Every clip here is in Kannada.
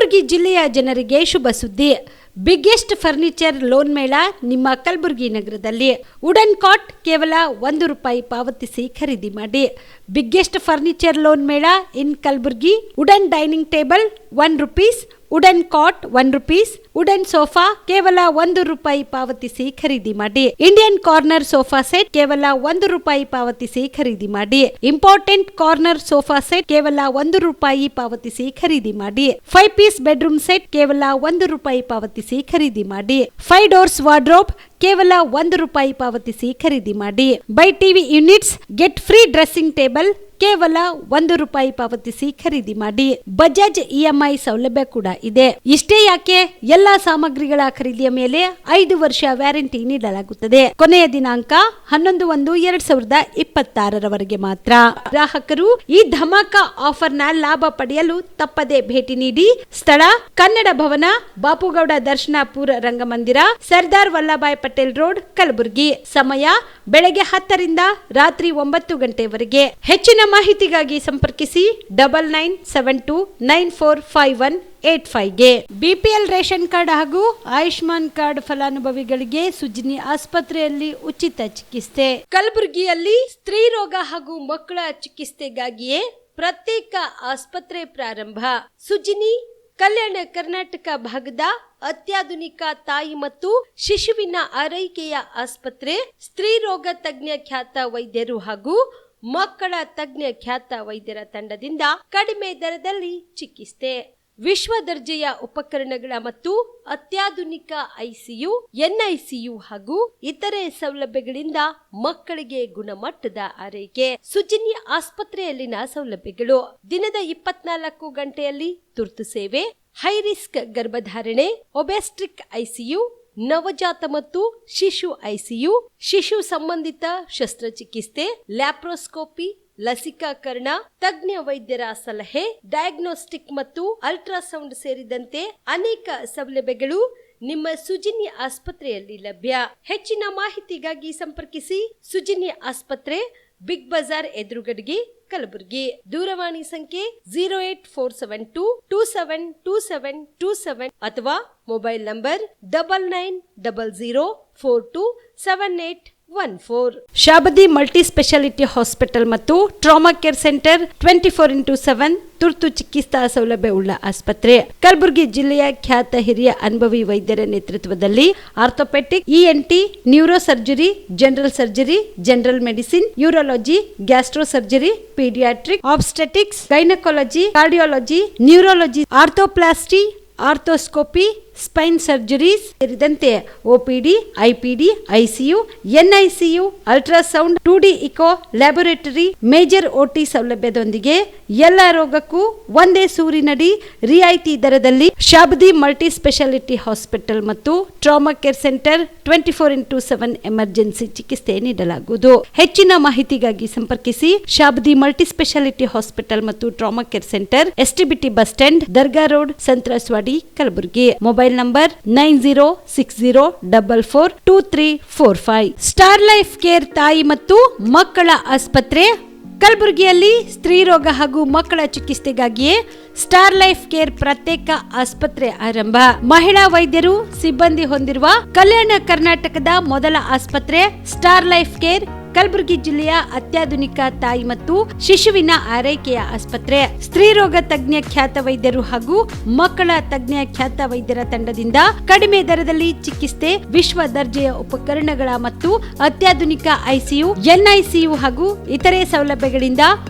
ಕಲಬುರಗಿ ಜಿಲ್ಲೆಯ ಜನರಿಗೆ ಶುಭ ಸುದ್ದಿ. ಬಿಗ್ಗೆಸ್ಟ್ ಫರ್ನಿಚರ್ ಲೋನ್ ಮೇಳ ನಿಮ್ಮ ಕಲಬುರಗಿ ನಗರದಲ್ಲಿ. ವುಡನ್ ಕಾಟ್ ಕೇವಲ ₹1 ಪಾವತಿಸಿ ಖರೀದಿ ಮಾಡಿ. ಬಿಗ್ಗೆಸ್ಟ್ ಫರ್ನಿಚರ್ ಲೋನ್ ಮೇಳ in Kalaburagi. Wooden dining table ₹1, wooden cot ₹1, wooden sofa ಕೇವಲ ₹1 ಪಾವತಿಸಿ ಖರೀದಿ ಮಾಡಿ. ಇಂಡಿಯನ್ ಕಾರ್ನರ್ ಸೋಫಾ ಸೆಟ್ ಕೇವಲ ₹1 ಪಾವತಿಸಿ ಖರೀದಿ ಮಾಡಿ. ಇಂಪಾರ್ಟೆಂಟ್ ಕಾರ್ನರ್ ಸೋಫಾ ಸೆಟ್ ಕೇವಲ ₹1 ಪಾವತಿಸಿ ಖರೀದಿ ಮಾಡಿ. 5 ಪೀಸ್ ಬೆಡ್ರೂಮ್ ಸೆಟ್ ಕೇವಲ ₹1 ಪಾವತಿಸಿ ಖರೀದಿ ಮಾಡಿ. 5 ಡೋರ್ಸ್ ವಾರ್ಡ್ರೋಬ್ ಕೇವಲ ₹1 ಪಾವತಿಸಿ ಖರೀದಿ ಮಾಡಿ. By TV units get free dressing table ಕೇವಲ ₹1 ಪಾವತಿಸಿ ಖರೀದಿ ಮಾಡಿ. ಬಜಾಜ್ EMI ಸೌಲಭ್ಯ ಕೂಡ ಇದೆ. ಇಷ್ಟೇ ಯಾಕೆ, ಎಲ್ಲಾ ಸಾಮಗ್ರಿಗಳ ಖರೀದಿಯ ಮೇಲೆ 5 ವರ್ಷ ವ್ಯಾರಂಟಿ ನೀಡಲಾಗುತ್ತದೆ. ಕೊನೆಯ ದಿನಾಂಕ 11/1/2026 ಮಾತ್ರ. ಗ್ರಾಹಕರು ಈ ಧಮಾಕ ಆಫರ್ ನ ಲಾಭ ಪಡೆಯಲು ತಪ್ಪದೆ ಭೇಟಿ ನೀಡಿ. ಸ್ಥಳ ಕನ್ನಡ ಭವನ, ಬಾಪುಗೌಡ ದರ್ಶನಪುರ ರಂಗಮಂದಿರ, ಸರ್ದಾರ್ ವಲ್ಲಭಾಯ್ ಪಟೇಲ್ ರೋಡ್, ಕಲಬುರಗಿ. ಸಮಯ ಬೆಳಗ್ಗೆ 10 ರಿಂದ ರಾತ್ರಿ 9 ಗಂಟೆವರೆಗೆ. ಹೆಚ್ಚಿನ ಮಾಹಿತಿಗಾಗಿ ಸಂಪರ್ಕಿಸಿ 9972945185 ಗೆ. BPL ರೇಷನ್ ಕಾರ್ಡ್ ಹಾಗೂ ಆಯುಷ್ಮಾನ್ ಕಾರ್ಡ್ ಫಲಾನುಭವಿಗಳಿಗೆ ಸುಜಿನಿ ಆಸ್ಪತ್ರೆಯಲ್ಲಿ ಉಚಿತ ಚಿಕಿತ್ಸೆ. ಕಲಬುರಗಿಯಲ್ಲಿ ಸ್ತ್ರೀ ರೋಗ ಹಾಗೂ ಮಕ್ಕಳ ಚಿಕಿತ್ಸೆಗಾಗಿಯೇ ಪ್ರತ್ಯೇಕ ಆಸ್ಪತ್ರೆ ಪ್ರಾರಂಭ. ಸುಜಿನಿ ಕಲ್ಯಾಣ ಕರ್ನಾಟಕ ಭಾಗದ ಅತ್ಯಾಧುನಿಕ ತಾಯಿ ಮತ್ತು ಶಿಶುವಿನ ಆರೈಕೆಯ ಆಸ್ಪತ್ರೆ. ಸ್ತ್ರೀ ರೋಗ ತಜ್ಞ ಖ್ಯಾತ ವೈದ್ಯರು ಹಾಗೂ ಮಕ್ಕಳ ತಜ್ಞ ಖ್ಯಾತ ವೈದ್ಯರ ತಂಡದಿಂದ ಕಡಿಮೆ ದರದಲ್ಲಿ ಚಿಕಿತ್ಸೆ. ವಿಶ್ವ ದರ್ಜೆಯ ಉಪಕರಣಗಳ ಮತ್ತು ಅತ್ಯಾಧುನಿಕ ICU, NICU ಹಾಗೂ ಇತರೆ ಸೌಲಭ್ಯಗಳಿಂದ ಮಕ್ಕಳಿಗೆ ಗುಣಮಟ್ಟದ ಆರೈಕೆ. ಸುಜಿನಿ ಆಸ್ಪತ್ರೆಯಲ್ಲಿನ ಸೌಲಭ್ಯಗಳು: ದಿನದ 24 ಗಂಟೆಯಲ್ಲಿ ತುರ್ತು ಸೇವೆ, ಹೈ ರಿಸ್ಕ್ ಗರ್ಭಧಾರಣೆ, ಒಬೆಸ್ಟ್ರಿಕ್ ICU, ನವಜಾತ ಮತ್ತು ಶಿಶು ICU, ಶಿಶು ಸಂಬಂಧಿತ ಶಸ್ತ್ರಚಿಕಿತ್ಸೆ, ಲ್ಯಾಪ್ರೋಸ್ಕೋಪಿ, ಲಸಿಕಾಕರಣ, ತಜ್ಞ ವೈದ್ಯರ ಸಲಹೆ, ಡಯಾಗ್ನೋಸ್ಟಿಕ್ ಮತ್ತು ಅಲ್ಟ್ರಾಸೌಂಡ್ ಸೇರಿದಂತೆ ಅನೇಕ ಸೌಲಭ್ಯಗಳು ನಿಮ್ಮ ಸುಜಿನಿ ಆಸ್ಪತ್ರೆಯಲ್ಲಿ ಲಭ್ಯ. ಹೆಚ್ಚಿನ ಮಾಹಿತಿಗಾಗಿ ಸಂಪರ್ಕಿಸಿ ಸುಜಿನಿ ಆಸ್ಪತ್ರೆ, ಬಿಗ್ ಬಜಾರ್ ಎದುರುಗಡೆಗೆ, ಕಲಬುರಗಿ. ದೂರವಾಣಿ ಸಂಖ್ಯೆ 08472272727 ಅಥವಾ mobile number 9900427814. Shabadi multi speciality hospital ಮತ್ತು ಟ್ರಾಮಾ ಕೇರ್ ಸೆಂಟರ್ 24x7 ತುರ್ತು ಚಿಕಿತ್ಸಾ ಸೌಲಭ್ಯ ಉಳ್ಳ ಆಸ್ಪತ್ರೆ. ಕಲಬುರಗಿ ಜಿಲ್ಲೆಯ ಖ್ಯಾತ ಹಿರಿಯ ಅನುಭವಿ ವೈದ್ಯರ ನೇತೃತ್ವದಲ್ಲಿ orthopaedic, ENT, neuro surgery, general surgery, general medicine, urology, gastro surgery, paediatric, obstetrics, gynaecology, cardiology, neurology, arthroplasty, arthroscopy, spine surgeries ಸೇರಿದಂತೆ OPD, IPD, ICU, NICU, ultrasound, 2D echo, laboratory, major OT ಸೌಲಭ್ಯದೊಂದಿಗೆ ಎಲ್ಲ ರೋಗಕ್ಕೂ ಒಂದೇ ಸೂರಿನಡಿ ರಿಯಾಯಿತಿ ದರದಲ್ಲಿ ಶಾಬದಿ ಮಲ್ಟಿ ಸ್ಪೆಷಾಲಿಟಿ ಹಾಸ್ಪಿಟಲ್ ಮತ್ತು trauma care centre 24x7 emergency ಚಿಕಿತ್ಸೆ ನೀಡಲಾಗುವುದು. ಹೆಚ್ಚಿನ ಮಾಹಿತಿಗಾಗಿ ಸಂಪರ್ಕಿಸಿ ಶಾಬದಿ ಮಲ್ಟಿ ಸ್ಪೆಷಾಲಿಟಿ ಹಾಸ್ಪಿಟಲ್ ಮತ್ತು trauma care centre, STBT bus stand, Dargah road, ಸಂತ್ರಸ್ವಾಡಿ, Kalaburagi. Mobile number 9060442345. Star life care ತಾಯಿ ಮತ್ತು ಮಕ್ಕಳ ಆಸ್ಪತ್ರೆ. ಕಲಬುರಗಿಯಲ್ಲಿ ಸ್ತ್ರೀ ರೋಗ ಹಾಗೂ ಮಕ್ಕಳ ಚಿಕಿತ್ಸೆಗಾಗಿಯೇ ಸ್ಟಾರ್ ಲೈಫ್ ಕೇರ್ ಪ್ರತ್ಯೇಕ ಆಸ್ಪತ್ರೆ ಆರಂಭ. ಮಹಿಳಾ ವೈದ್ಯರು ಸಿಬ್ಬಂದಿ ಹೊಂದಿರುವ ಕಲ್ಯಾಣ ಕರ್ನಾಟಕದ ಮೊದಲ ಆಸ್ಪತ್ರೆ ಸ್ಟಾರ್ ಲೈಫ್ ಕೇರ್. ಕಲಬುರಗಿ ಜಿಲ್ಲೆಯ ಅತ್ಯಾಧುನಿಕ ತಾಯಿ ಮತ್ತು ಶಿಶುವಿನ ಆರೈಕೆಯ ಆಸ್ಪತ್ರೆ. ಸ್ತ್ರೀ ರೋಗ ತಜ್ಞ ಖ್ಯಾತ ವೈದ್ಯರು ಹಾಗೂ ಮಕ್ಕಳ ತಜ್ಞ ಖ್ಯಾತ ವೈದ್ಯರ ತಂಡದಿಂದ ಕಡಿಮೆ ದರದಲ್ಲಿ ಚಿಕಿತ್ಸೆ, ವಿಶ್ವ ದರ್ಜೆಯ ಉಪಕರಣಗಳ ಮತ್ತು ಅತ್ಯಾಧುನಿಕ ICU, NICU ಹಾಗೂ ಇತರೆ ಸೌಲಭ್ಯಗಳಿಂದ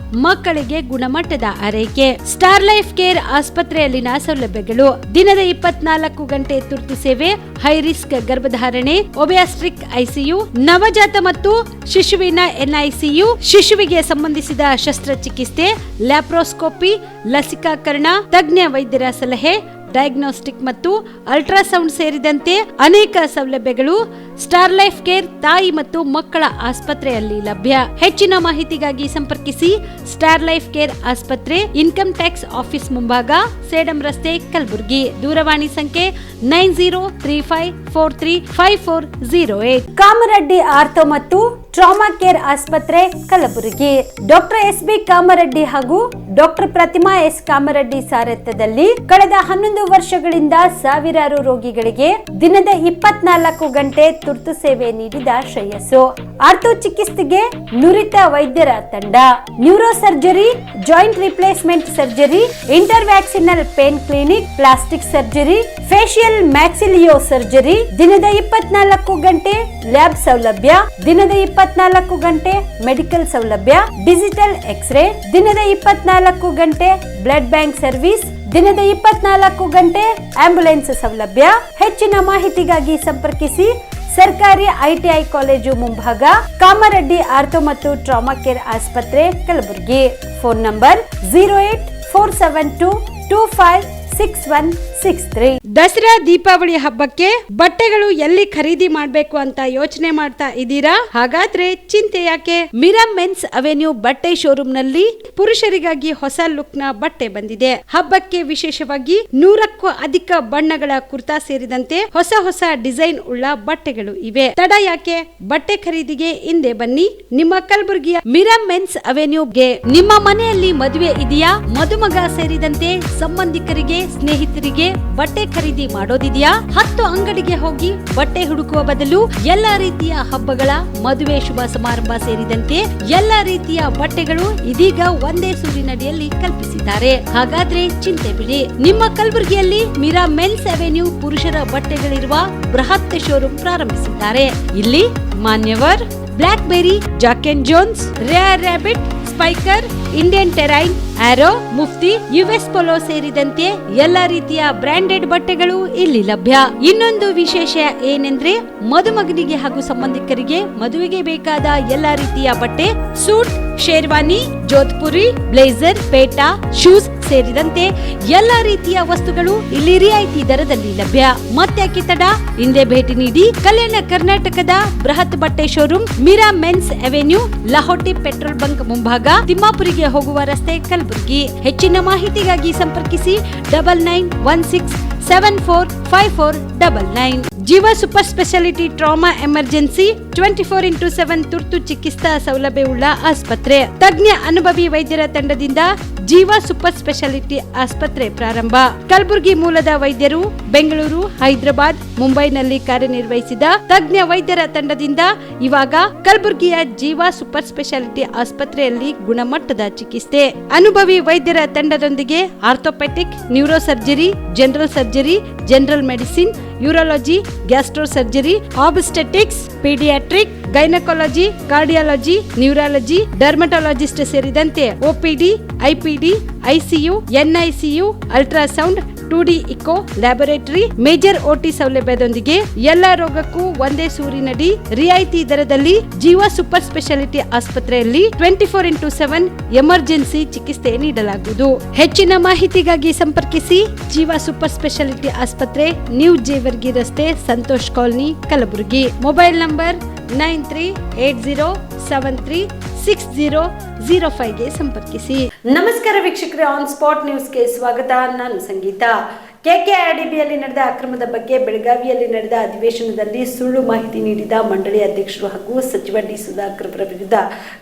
ಮಕ್ಕಳಿಗೆ ಗುಣಮಟ್ಟದ ಆರೈಕೆ. ಸ್ಟಾರ್ ಲೈಫ್ ಕೇರ್ ಆಸ್ಪತ್ರೆಯಲ್ಲಿನ ಸೌಲಭ್ಯಗಳು: ದಿನದ 24 ಗಂಟೆ ತುರ್ತು ಸೇವೆ, ಹೈ ರಿಸ್ಕ್ ಗರ್ಭಧಾರಣೆ, ಒಬೆಸ್ಟ್ರಿಕ್ ICU, ನವಜಾತ ಮತ್ತು ಶಿಶುವಿನ NICU, ಶಿಶುವಿಗೆ ಸಂಬಂಧಿಸಿದ ಶಸ್ತ್ರಚಿಕಿತ್ಸೆ, ಲ್ಯಾಪ್ರೋಸ್ಕೋಪಿ, ಲಸಿಕಾಕರಣ, ತಜ್ಞ ವೈದ್ಯರ ಸಲಹೆ, ಡಯಾಗ್ನೋಸ್ಟಿಕ್ ಮತ್ತು ಅಲ್ಟ್ರಾಸೌಂಡ್ ಸೇರಿದಂತೆ ಅನೇಕ ಸೌಲಭ್ಯಗಳು ಸ್ಟಾರ್ ಲೈಫ್ ಕೇರ್ ತಾಯಿ ಮತ್ತು ಮಕ್ಕಳ ಆಸ್ಪತ್ರೆಯಲ್ಲಿ ಲಭ್ಯ. ಹೆಚ್ಚಿನ ಮಾಹಿತಿಗಾಗಿ ಸಂಪರ್ಕಿಸಿ ಸ್ಟಾರ್ ಲೈಫ್ ಕೇರ್ ಆಸ್ಪತ್ರೆ, ಇನ್ಕಮ್ ಟ್ಯಾಕ್ಸ್ ಆಫೀಸ್ ಮುಂಭಾಗ, ಸೇಡಂ ರಸ್ತೆ, ಕಲಬುರಗಿ. ದೂರವಾಣಿ ಸಂಖ್ಯೆ 9035435408. ಕಾಮರೆಡ್ಡಿ ಆರ್ಥೋ ಮತ್ತು ಟ್ರಾಮಾ ಕೇರ್ ಆಸ್ಪತ್ರೆ ಕಲಬುರಗಿ. Doctor S B. ಕಾಮರೆಡ್ಡಿ ಹಾಗೂ ಡಾಕ್ಟರ್ ಪ್ರತಿಮಾ ಎಸ್. ಕಾಮರೆಡ್ಡಿ ಸಾರಥ್ಯದಲ್ಲಿ ಕಳೆದ 11 ವರ್ಷಗಳಿಂದ ಸಾವಿರಾರು ರೋಗಿಗಳಿಗೆ ದಿನದ 24 ಗಂಟೆ ತುರ್ತು ಸೇವೆ ನೀಡಿದ ಶ್ರೇಯಸ್ಸು. ಆರ್ಥೋ ಚಿಕಿತ್ಸೆಗೆ ನುರಿತ ವೈದ್ಯರ ತಂಡ, neuro surgery, joint replacement surgery, interventional pain clinic, plastic surgery, facial maxillo surgery, ದಿನದ 24 ಗಂಟೆ ಲ್ಯಾಬ್ ಸೌಲಭ್ಯ, ದಿನದ 24 ಗಂಟೆ ಮೆಡಿಕಲ್ ಸೌಲಭ್ಯ, ಡಿಜಿಟಲ್ ಎಕ್ಸ್ರೇ, ದಿನದ 24 ಗಂಟೆ ಬ್ಲಡ್ ಬ್ಯಾಂಕ್ ಸರ್ವಿಸ್, ದಿನದ 24 ಗಂಟೆ ಆಂಬ್ಯುಲೆನ್ಸ್ ಸೌಲಭ್ಯ. ಹೆಚ್ಚಿನ ಮಾಹಿತಿಗಾಗಿ ಸಂಪರ್ಕಿಸಿ ಸರ್ಕಾರಿ ಐಟಿಐ ಕಾಲೇಜು ಮುಂಭಾಗ, ಕಾಮರೆಡ್ಡಿ ಆರ್ಥೋ ಮತ್ತು ಟ್ರಾಮಾ ಕೇರ್ ಆಸ್ಪತ್ರೆ ಕಲಬುರಗಿ. Phone number 08472256163. ದಸರಾ ದೀಪಾವಳಿ ಹಬ್ಬಕ್ಕೆ ಬಟ್ಟೆಗಳು ಎಲ್ಲಿ ಖರೀದಿ ಮಾಡಬೇಕು ಅಂತ ಯೋಚನೆ ಮಾಡ್ತಾ ಇದ್ದೀರಾ? ಹಾಗಾದ್ರೆ ಚಿಂತೆ ಯಾಕೆ? ಮಿರಾ ಮೆನ್ಸ್ ಅವೆನ್ಯೂ ಬಟ್ಟೆ ಶೋರೂಮ್ ನಲ್ಲಿ ಪುರುಷರಿಗಾಗಿ ಹೊಸ ಲುಕ್ ನ ಬಟ್ಟೆ ಬಂದಿದೆ. ಹಬ್ಬಕ್ಕೆ ವಿಶೇಷವಾಗಿ 100ಕ್ಕೂ ಅಧಿಕ ಬಣ್ಣಗಳ ಕುರ್ತಾ ಸೇರಿದಂತೆ ಹೊಸ ಹೊಸ ಡಿಸೈನ್ ಉಳ್ಳ ಬಟ್ಟೆಗಳು ಇವೆ. ತಡ ಯಾಕೆ? ಬಟ್ಟೆ ಖರೀದಿಗೆ ಹಿಂದೆ ಬನ್ನಿ ನಿಮ್ಮ ಕಲಬುರಗಿಯ ಮಿರಾ ಮೆನ್ಸ್ ಅವೆನ್ಯೂಗೆ. ನಿಮ್ಮ ಮನೆಯಲ್ಲಿ ಮದುವೆ ಇದೆಯಾ? ಮದುಮಗ ಸೇರಿದಂತೆ ಸಂಬಂಧಿಕರಿಗೆ, ಸ್ನೇಹಿತರಿಗೆ ಬಟ್ಟೆ ಖರೀದಿ ಮಾಡೋದಿದೆಯಾ? 10 ಅಂಗಡಿಗೆ ಹೋಗಿ ಬಟ್ಟೆ ಹುಡುಕುವ ಬದಲು ಎಲ್ಲಾ ರೀತಿಯ ಹಬ್ಬಗಳ, ಮದುವೆ, ಶುಭ ಸಮಾರಂಭ ಸೇರಿದಂತೆ ಎಲ್ಲಾ ರೀತಿಯ ಬಟ್ಟೆಗಳು ಇದೀಗ ಒಂದೇ ಸೂರಿನಡಿಯಲ್ಲಿ ಕಲ್ಪಿಸಿದ್ದಾರೆ. ಹಾಗಾದ್ರೆ ಚಿಂತೆ ಬಿಡಿ, ನಿಮ್ಮ ಕಲಬುರಗಿಯಲ್ಲಿ ಮಿರಾ ಮೆನ್ಸ್ ಅವೆನ್ಯೂ ಪುರುಷರ ಬಟ್ಟೆಗಳಿರುವ ಬೃಹತ್ ಶೋರೂಮ್ ಪ್ರಾರಂಭಿಸಿದ್ದಾರೆ. ಇಲ್ಲಿ Manyavar, Blackberry, Jack and Jones, Rare Rabbit, Spykar, Indian Terrain, Arrow, Mufti, US Polo ಸೇರಿದಂತೆ ಎಲ್ಲಾ ರೀತಿಯ ಬ್ರಾಂಡೆಡ್ ಬಟ್ಟೆಗಳು ಇಲ್ಲಿ ಲಭ್ಯ. ಇನ್ನೊಂದು ವಿಶೇಷ ಏನೆಂದ್ರೆ, ಮದುಮಗನಿಗೆ ಹಾಗೂ ಸಂಬಂಧಿಕರಿಗೆ ಮದುವೆಗೆ ಬೇಕಾದ ಎಲ್ಲಾ ರೀತಿಯ ಬಟ್ಟೆ, ಸೂಟ್, ಶೇರ್ವಾನಿ, ಜೋಧ್ಪುರಿ, ಬ್ಲೇಸರ್, ಪೇಟಾ, ಶೂಸ್ ಸೇರಿದಂತೆ ಎಲ್ಲಾ ರೀತಿಯ ವಸ್ತುಗಳು ಇಲ್ಲಿ ರಿಯಾಯಿತಿ ದರದಲ್ಲಿ ಲಭ್ಯ. ಮತ್ತ್ಯಾಕೆ ತಡ? ಹಿಂದೆ ಭೇಟಿ ನೀಡಿ ಕಲ್ಯಾಣ ಕರ್ನಾಟಕದ ಬೃಹತ್ ಬಟ್ಟೆ showroom Mira men's avenue, Lahoti petrol bunk ಮುಂಭಾಗ, ತಿಮ್ಮಾಪುರಿಗೆ ಹೋಗುವ ರಸ್ತೆ, ಕಲಬುರಗಿ. ಹೆಚ್ಚಿನ ಮಾಹಿತಿಗಾಗಿ ಸಂಪರ್ಕಿಸಿ 9916745499. ಜೀವ super speciality trauma emergency 24x7 ತುರ್ತು ಚಿಕಿತ್ಸಾ ಸೌಲಭ್ಯವುಳ್ಳ ಆಸ್ಪತ್ರೆ. ತಜ್ಞ ಅನುಭವಿ ವೈದ್ಯರ ತಂಡದಿಂದ ಜೀವ ಸೂಪರ್ ಸ್ಪೆಷಾಲಿಟಿ ಆಸ್ಪತ್ರೆ ಪ್ರಾರಂಭ. ಕಲಬುರಗಿ ಮೂಲದ ವೈದ್ಯರು ಬೆಂಗಳೂರು, ಹೈದರಾಬಾದ್, ಮುಂಬೈನಲ್ಲಿ ಕಾರ್ಯನಿರ್ವಹಿಸಿದ ತಜ್ಞ ವೈದ್ಯರ ತಂಡದಿಂದ ಇವಾಗ ಕಲಬುರಗಿಯ ಜೀವ ಸೂಪರ್ ಸ್ಪೆಷಾಲಿಟಿ ಆಸ್ಪತ್ರೆಯಲ್ಲಿ ಗುಣಮಟ್ಟದ ಚಿಕಿತ್ಸೆ. ಅನುಭವಿ ವೈದ್ಯರ ತಂಡದೊಂದಿಗೆ orthopaedic, neuro surgery, general surgery, general medicine, urology, gastro surgery, obstetrics, paediatric, gynaecology, cardiology, neurology, dermatologist ಸೇರಿದಂತೆ OPD, IPD, ICU, NICU, ultrasound, 2D echo, laboratory, major OT ಸೌಲಭ್ಯದೊಂದಿಗೆ ಎಲ್ಲಾ ರೋಗಕ್ಕೂ ಒಂದೇ ಸೂರಿನಡಿ ರಿಯಾಯಿತಿ ದರದಲ್ಲಿ ಜೀವ ಸೂಪರ್ ಸ್ಪೆಷಾಲಿಟಿ ಆಸ್ಪತ್ರೆಯಲ್ಲಿ 24x7 ಎಮರ್ಜೆನ್ಸಿ ಚಿಕಿತ್ಸೆ ನೀಡಲಾಗುವುದು. ಹೆಚ್ಚಿನ ಮಾಹಿತಿಗಾಗಿ ಸಂಪರ್ಕಿಸಿ ಜೀವ ಸೂಪರ್ ಸ್ಪೆಷಾಲಿಟಿ ಆಸ್ಪತ್ರೆ, ನ್ಯೂ ಜೇವರ್ಗಿ ರಸ್ತೆ, Santosh colony, Kalaburagi. Mobile number 9380736005ಗೆ ಸಂಪರ್ಕಿಸಿ. ನಮಸ್ಕಾರ ವೀಕ್ಷಕರೇ, ಆನ್ ಸ್ಪಾಟ್ ನ್ಯೂಸ್ಗೆ ಸ್ವಾಗತ. ನಾನು ಸಂಗೀತ. ಕೆಕೆಆರ್ಡಿಬಿಯಲ್ಲಿ ನಡೆದ ಅಕ್ರಮದ ಬಗ್ಗೆ ಬೆಳಗಾವಿಯಲ್ಲಿ ನಡೆದ ಅಧಿವೇಶನದಲ್ಲಿ ಸುಳ್ಳು ಮಾಹಿತಿ ನೀಡಿದ ಮಂಡಳಿ ಅಧ್ಯಕ್ಷರು ಹಾಗೂ ಸಚಿವ ಡಿ. ಸುಧಾಕರ್ ಅವರ ವಿರುದ್ಧ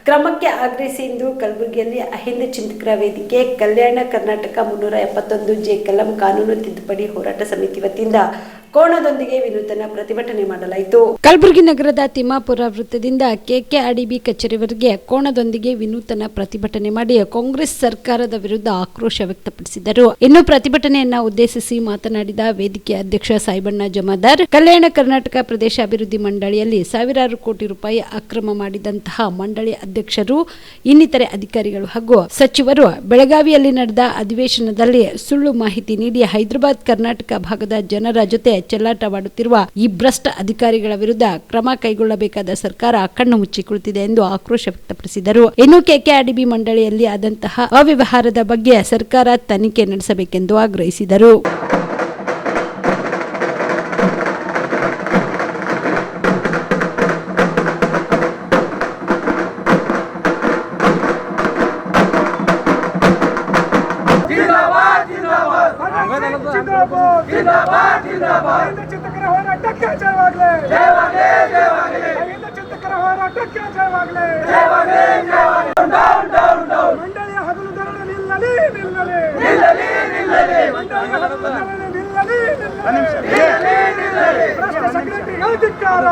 ಕ್ರಮಕ್ಕೆ ಆಗ್ರಹಿಸಿ ಇಂದು ಕಲಬುರಗಿಯಲ್ಲಿ ಅಹಿಂದ ಚಿಂತಕರ ವೇದಿಕೆ, ಕಲ್ಯಾಣ ಕರ್ನಾಟಕ 371 ಕಲಂ ಕಾನೂನು ತಿದ್ದುಪಡಿ ಹೋರಾಟ ಸಮಿತಿ ವತಿಯಿಂದ ಕೋಣದೊಂದಿಗೆ ವಿನೂತನ ಪ್ರತಿಭಟನೆ ಮಾಡಲಾಯಿತು. ಕಲಬುರಗಿ ನಗರದ ತಿಮ್ಮಾಪುರ ವೃತ್ತದಿಂದ ಕೆಕೆಆರ್ಡಿಬಿ ಕಚೇರಿವರೆಗೆ ಕೋಣದೊಂದಿಗೆ ವಿನೂತನ ಪ್ರತಿಭಟನೆ ಮಾಡಿ ಕಾಂಗ್ರೆಸ್ ಸರ್ಕಾರದ ವಿರುದ್ಧ ಆಕ್ರೋಶ ವ್ಯಕ್ತಪಡಿಸಿದರು. ಇನ್ನು ಪ್ರತಿಭಟನೆಯನ್ನ ಉದ್ದೇಶಿಸಿ ಮಾತನಾಡಿದ ವೇದಿಕೆ ಅಧ್ಯಕ್ಷ ಸಾಯಿಬಣ್ಣ ಜಮಾದಾರ್, ಕಲ್ಯಾಣ ಕರ್ನಾಟಕ ಪ್ರದೇಶ ಅಭಿವೃದ್ಧಿ ಮಂಡಳಿಯಲ್ಲಿ ಸಾವಿರಾರು ಕೋಟಿ ರೂಪಾಯಿ ಅಕ್ರಮ ಮಾಡಿದಂತಹ ಮಂಡಳಿ ಅಧ್ಯಕ್ಷರು, ಇನ್ನಿತರೆ ಅಧಿಕಾರಿಗಳು ಹಾಗೂ ಸಚಿವರು ಬೆಳಗಾವಿಯಲ್ಲಿ ನಡೆದ ಅಧಿವೇಶನದಲ್ಲಿ ಸುಳ್ಳು ಮಾಹಿತಿ ನೀಡಿ ಹೈದರಾಬಾದ್ ಕರ್ನಾಟಕ ಭಾಗದ ಜನರ ಜೊತೆ ಚೆಲ್ಲಾಟವಾಡುತ್ತಿರುವ ಈ ಭ್ರಷ್ಟ ಅಧಿಕಾರಿಗಳ ವಿರುದ್ಧ ಕ್ರಮ ಕೈಗೊಳ್ಳಬೇಕಾದ ಸರ್ಕಾರ ಕಣ್ಣು ಮುಚ್ಚಿ ಕುಳಿತಿದೆ ಎಂದು ಆಕ್ರೋಶ ವ್ಯಕ್ತಪಡಿಸಿದರು. ಇನ್ನು ಕೆಕೆಆರ್ಡಿಬಿ ಮಂಡಳಿಯಲ್ಲಿ ಆದಂತಹ ಅವ್ಯವಹಾರದ ಬಗ್ಗೆ ಸರ್ಕಾರ ತನಿಖೆ ನಡೆಸಬೇಕೆಂದು ಆಗ್ರಹಿಸಿದರು. जिंदाबाद जिंदाबाद चिंतकर होराटಕ್ಕೆ ಜಯವಾಗಲಿ ಜಯವಾಗಲಿ ಜಯವಾಗಲಿ ಚಿಂತಕರ ಹೋರಾಟಕ್ಕೆ ಜಯವಾಗಲಿ. ಮಂಡಳಿಯ ಹಗಲು ಧರಣಿ ನಿಲ್ಲಲಿ. ಮಂಡಳಿಯ ಹಗಲು ಧರಣಿ ನಿಲ್ಲಲಿ. ಭ್ರಷ್ಟ ಸೆಕ್ರೆಟರಿಗೆ ಧಿಕ್ಕಾರ.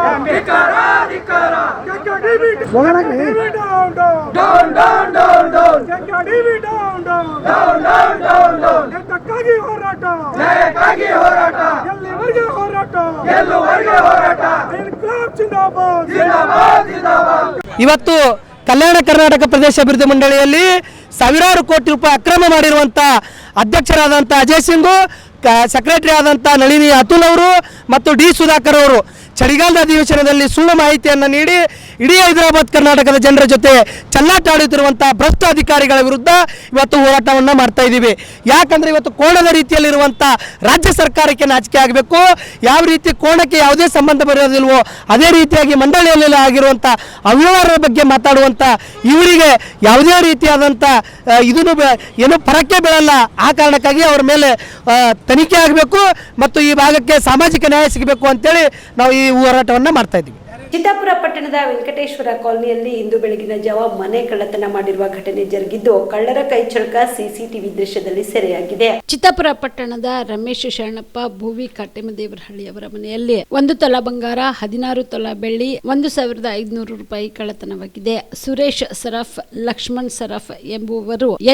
KKDB down. ಎದ್ದಕ್ಕಾಗಿ ಹೋರಾಟ. ಎಲ್ಲಿವರೆಗೆ ಹೋರಾಟ. ಇನ್ಕ್ಲಾಬ್ ಜಿಂದಾಬಾದ್. ಇವತ್ತು ಕಲ್ಯಾಣ ಕರ್ನಾಟಕ ಪ್ರದೇಶ ಅಭಿವೃದ್ಧಿ ಮಂಡಳಿಯಲ್ಲಿ ಸಾವಿರಾರು ಕೋಟಿ ರೂಪಾಯಿ ಅಕ್ರಮ ಮಾಡಿರುವಂಥ ಅಧ್ಯಕ್ಷರಾದಂಥ ಅಜಯ್ ಸಿಂಗು, ಸೆಕ್ರೆಟರಿ ಆದಂಥ ನಳಿನಿ ಅತುಲ್ ಅವರು ಮತ್ತು ಡಿ ಸುಧಾಕರ್ ಅವರು ಚಳಿಗಾಲದ ಅಧಿವೇಶನದಲ್ಲಿ ಸುಳ್ಳು ಮಾಹಿತಿಯನ್ನು ನೀಡಿ ಇಡೀ ಹೈದರಾಬಾದ್ ಕರ್ನಾಟಕದ ಜನರ ಜೊತೆ ಚೆಲ್ಲಾಟ ಆಡುತ್ತಿರುವಂಥ ಭ್ರಷ್ಟ ಅಧಿಕಾರಿಗಳ ವಿರುದ್ಧ ಇವತ್ತು ಹೋರಾಟವನ್ನು ಮಾಡ್ತಾ ಇದ್ದೀವಿ. ಯಾಕಂದರೆ ಇವತ್ತು ಕೋಣದ ರೀತಿಯಲ್ಲಿರುವಂಥ ರಾಜ್ಯ ಸರ್ಕಾರಕ್ಕೆ ನಾಚಿಕೆ ಆಗಬೇಕು. ಯಾವ ರೀತಿ ಕೋಣಕ್ಕೆ ಯಾವುದೇ ಸಂಬಂಧ ಬರೋದಿಲ್ವೋ ಅದೇ ರೀತಿಯಾಗಿ ಮಂಡಳಿಯಲ್ಲಿ ಆಗಿರುವಂಥ ಅವ್ಯವಹಾರದ ಬಗ್ಗೆ ಮಾತಾಡುವಂಥ ಇವರಿಗೆ ಯಾವುದೇ ರೀತಿಯಾದಂಥ ಇದನ್ನು ಏನು ಫರಕ್ಕೆ ಬೀಳಲ್ಲ. ಆ ಕಾರಣಕ್ಕಾಗಿ ಅವರ ಮೇಲೆ ತನಿಖೆ ಆಗಬೇಕು ಮತ್ತು ಈ ಭಾಗಕ್ಕೆ ಸಾಮಾಜಿಕ ನ್ಯಾಯ ಸಿಗಬೇಕು ಅಂತೇಳಿ ನಾವು ಈ ಹೋರಾಟವನ್ನು ಮಾಡ್ತಾ ಇದ್ದೀವಿ. ಚಿತ್ತಾಪುರ ಪಟ್ಟಣದ ವೆಂಕಟೇಶ್ವರ ಕಾಲೋನಿಯಲ್ಲಿ ಇಂದು ಬೆಳಗಿನ ಜಾವ ಮನೆ ಕಳ್ಳತನ ಮಾಡಿರುವ ಘಟನೆ ಜರುಗಿದ್ದು ಕಳ್ಳರ ಕೈಚಳಕ ಸಿಸಿಟಿವಿ ದೃಶ್ಯದಲ್ಲಿ ಸೆರೆಯಾಗಿದೆ. ಚಿತ್ತಾಪುರ ಪಟ್ಟಣದ ರಮೇಶ್ ಶರಣಪ್ಪ ಭೂವಿ ಕಟ್ಟೆಮದೇವರಹಳ್ಳಿ ಅವರ ಮನೆಯಲ್ಲಿ 1 ತೊಲ ಬಂಗಾರ, 16 ತೊಲ ಬೆಳ್ಳಿ, 1,500 ರೂಪಾಯಿ ಕಳ್ಳತನವಾಗಿದೆ. ಸುರೇಶ್ ಸರಫ್, ಲಕ್ಷ್ಮಣ್ ಸರಫ್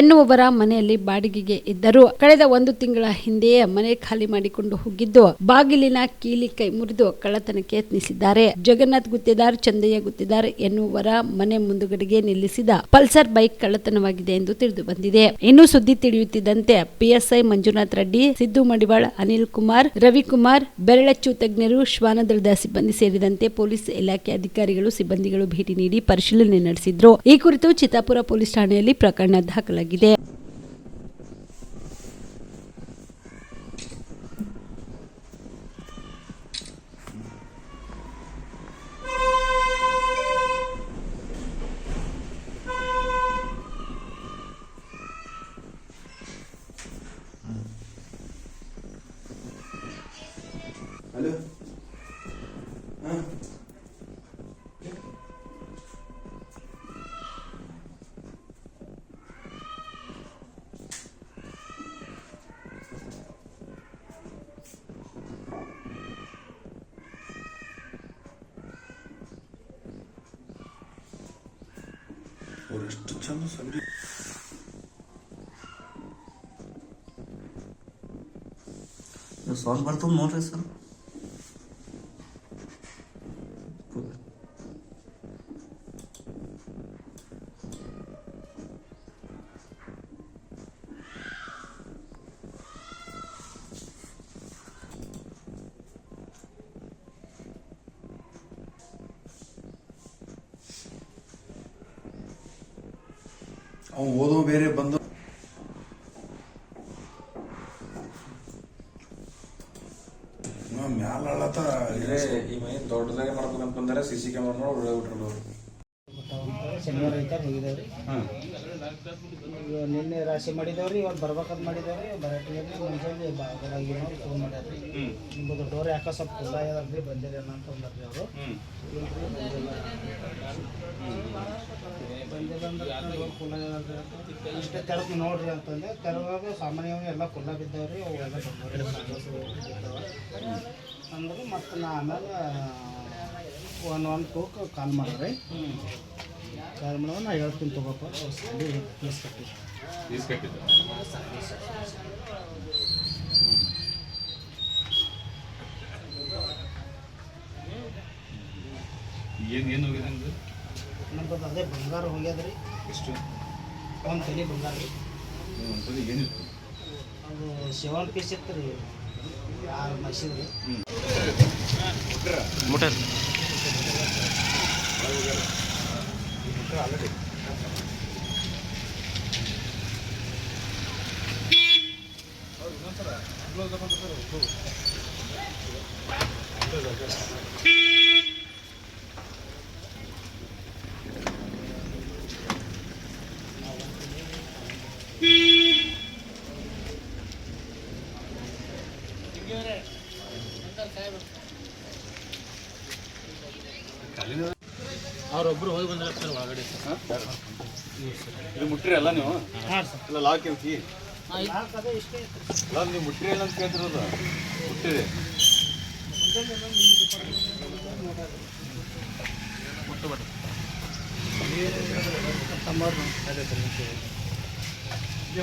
ಎನ್ನುವವರ ಮನೆಯಲ್ಲಿ ಬಾಡಿಗೆಗೆ ಇದ್ದರು. ಕಳೆದ 1 ತಿಂಗಳ ಹಿಂದೆಯೇ ಮನೆ ಖಾಲಿ ಮಾಡಿಕೊಂಡು ಹೋಗಿದ್ದು ಬಾಗಿಲಿನ ಕೀಲಿ ಕೈ ಮುರಿದು ಕಳ್ಳತನಕ್ಕೆ ಯತ್ನಿಸಿದ್ದಾರೆ. ಜಗನ್ನಾಥ್ ಗುತ್ತೇದಾರ್, ಚಂದಯ್ಯ ಗುತ್ತೇದಾರ್ ಎನ್ನುವರ ಮನೆ ಮುಂದುಗಡೆಗೆ ನಿಲ್ಲಿಸಿದ ಪಲ್ಸರ್ ಬೈಕ್ ಕಳ್ಳತನವಾಗಿದೆ ಎಂದು ತಿಳಿದು ಬಂದಿದೆ. ಇನ್ನು ಸುದ್ದಿ ತಿಳಿಯುತ್ತಿದ್ದಂತೆ PSI ಮಂಜುನಾಥ್ ರೆಡ್ಡಿ, ಸಿದ್ದು ಮಡಿವಾಳ್, ಅನಿಲ್ ಕುಮಾರ್, ರವಿಕುಮಾರ್, ಬೆರಳಚ್ಚು ತಜ್ಞರು, ಶ್ವಾನದಳದ ಸಿಬ್ಬಂದಿ ಸೇರಿದಂತೆ ಪೊಲೀಸ್ ಇಲಾಖೆ ಅಧಿಕಾರಿಗಳು, ಸಿಬ್ಬಂದಿಗಳು ಭೇಟಿ ನೀಡಿ ಪರಿಶೀಲನೆ ನಡೆಸಿದ್ರು. ಈ ಕುರಿತು ಚಿತ್ತಾಪುರ ಪೊಲೀಸ್ ಠಾಣೆಯಲ್ಲಿ ಪ್ರಕರಣ ದಾಖಲಾಗಿದೆ. Halo. ಎಷ್ಟು ಚಂದ ಸಂಗೀತ. ಸಾಂಗ್ ಬರ್ತದೆ ನೋಡ್ರಿ ಸರ್. ಅವ ಓದೋ ಬೇರೆ ಬಂದು ಮ್ಯಾಲ ಈ ಮೈ ದೊಡ್ಡದಾಗೆ ಮಾಡ್ಬೇಕಂತ ಬಂದರೆ CC ಕ್ಯಾಮ್ರಾ ಹೊಡೆದ್ಬಿಟ್ರು. ಶನಿವಾರ ಐತಾರು ಹೋಗಿದ್ದೇವ್ರಿ. ನಿನ್ನೆ ರಾಶಿ ಮಾಡಿದೇವ್ರಿ, ಇವತ್ತು ಬರ್ಬೇಕಂತ ಮಾಡಿದೇವ್ರಿ. ಬರಾಟಿಯಲ್ಲಿ ಮುಂಜಾನೆ ಬಾಗಿಲಾಗಿನವ್ರು ಫೋನ್ ಮಾಡ್ಯಾರ್ರಿ. ನಿಮ್ಮದು ಡೋರ್ ಯಾಕೆ ಸ್ವಲ್ಪ ಖುಲ್ಲ ಆಗ್ಯದ್ರಿ, ಬಂದಿರೇನ ಅಂತ ಅಂದ್ರಿ ಅವರು. ಬಂದಿಲ್ಲ ಅಂದ್ರೆ ಡೋರ್ ಖುಲ್ಲ ಆಗ್ಯದ್ರಿ, ಇಷ್ಟೇ ತೆರದು ನೋಡ್ರಿ ಅಂತಂದೆ. ತೆರವಾಗ ಸಾಮಾನ್ಯವಾಗಿ ಎಲ್ಲ ಖುಲ್ಲ ಬಿದ್ದಾವ್ರಿ. ಅವೆಲ್ಲ ಅಂದ್ರೆ ಮತ್ತು ನಾ ಆಮೇಲೆ 112 ಕಾಲ್ ಮಾಡ್ರಿ. ಕಾಲ್ ಮಾಡೋ ನಾ ಹೇಳ್ತೀನಿ ತಗೋಪ್ಪ ಫೀಸ್ ಕಟ್ಟಿದ್ದು. ಏನು ಹೋಗಿದೆ ನಮ್ಮದು ಅದೇ ಬಂಗಾರ ಹೋಗ್ಯದ್ರಿ. ಎಷ್ಟು? 1 ತೊಲೆ ಬಂಗಾರ ರೀ. ಏನಿತ್ತು? ಅದು 7 ಪೀಸ್ ಇತ್ತು ರೀ. 6 ಮಷೀನ್ ರೀ. ಮೋಟರ್ ಅವರೊಬ್ಬರು ಹೋಗಿ ಬಂದ್ರೆ ಸರ್ ಒಳಗಡೆ ಇದು ಮುಟ್ರಿ ಅಲ್ಲ ನೀವು? ಹಾಂ ಸರ್. ಇಲ್ಲ ಲಾಕ್ ಇರ್ತಿ ಅದೇ ಇಷ್ಟೇ ಅಲ್ಲ ನೀವು ಮುಟ್ರಿ ಇಲ್ಲ ಅಂತ ಕೇಳ್ತಿರೋದು ಮುಟ್ಟಿರಿ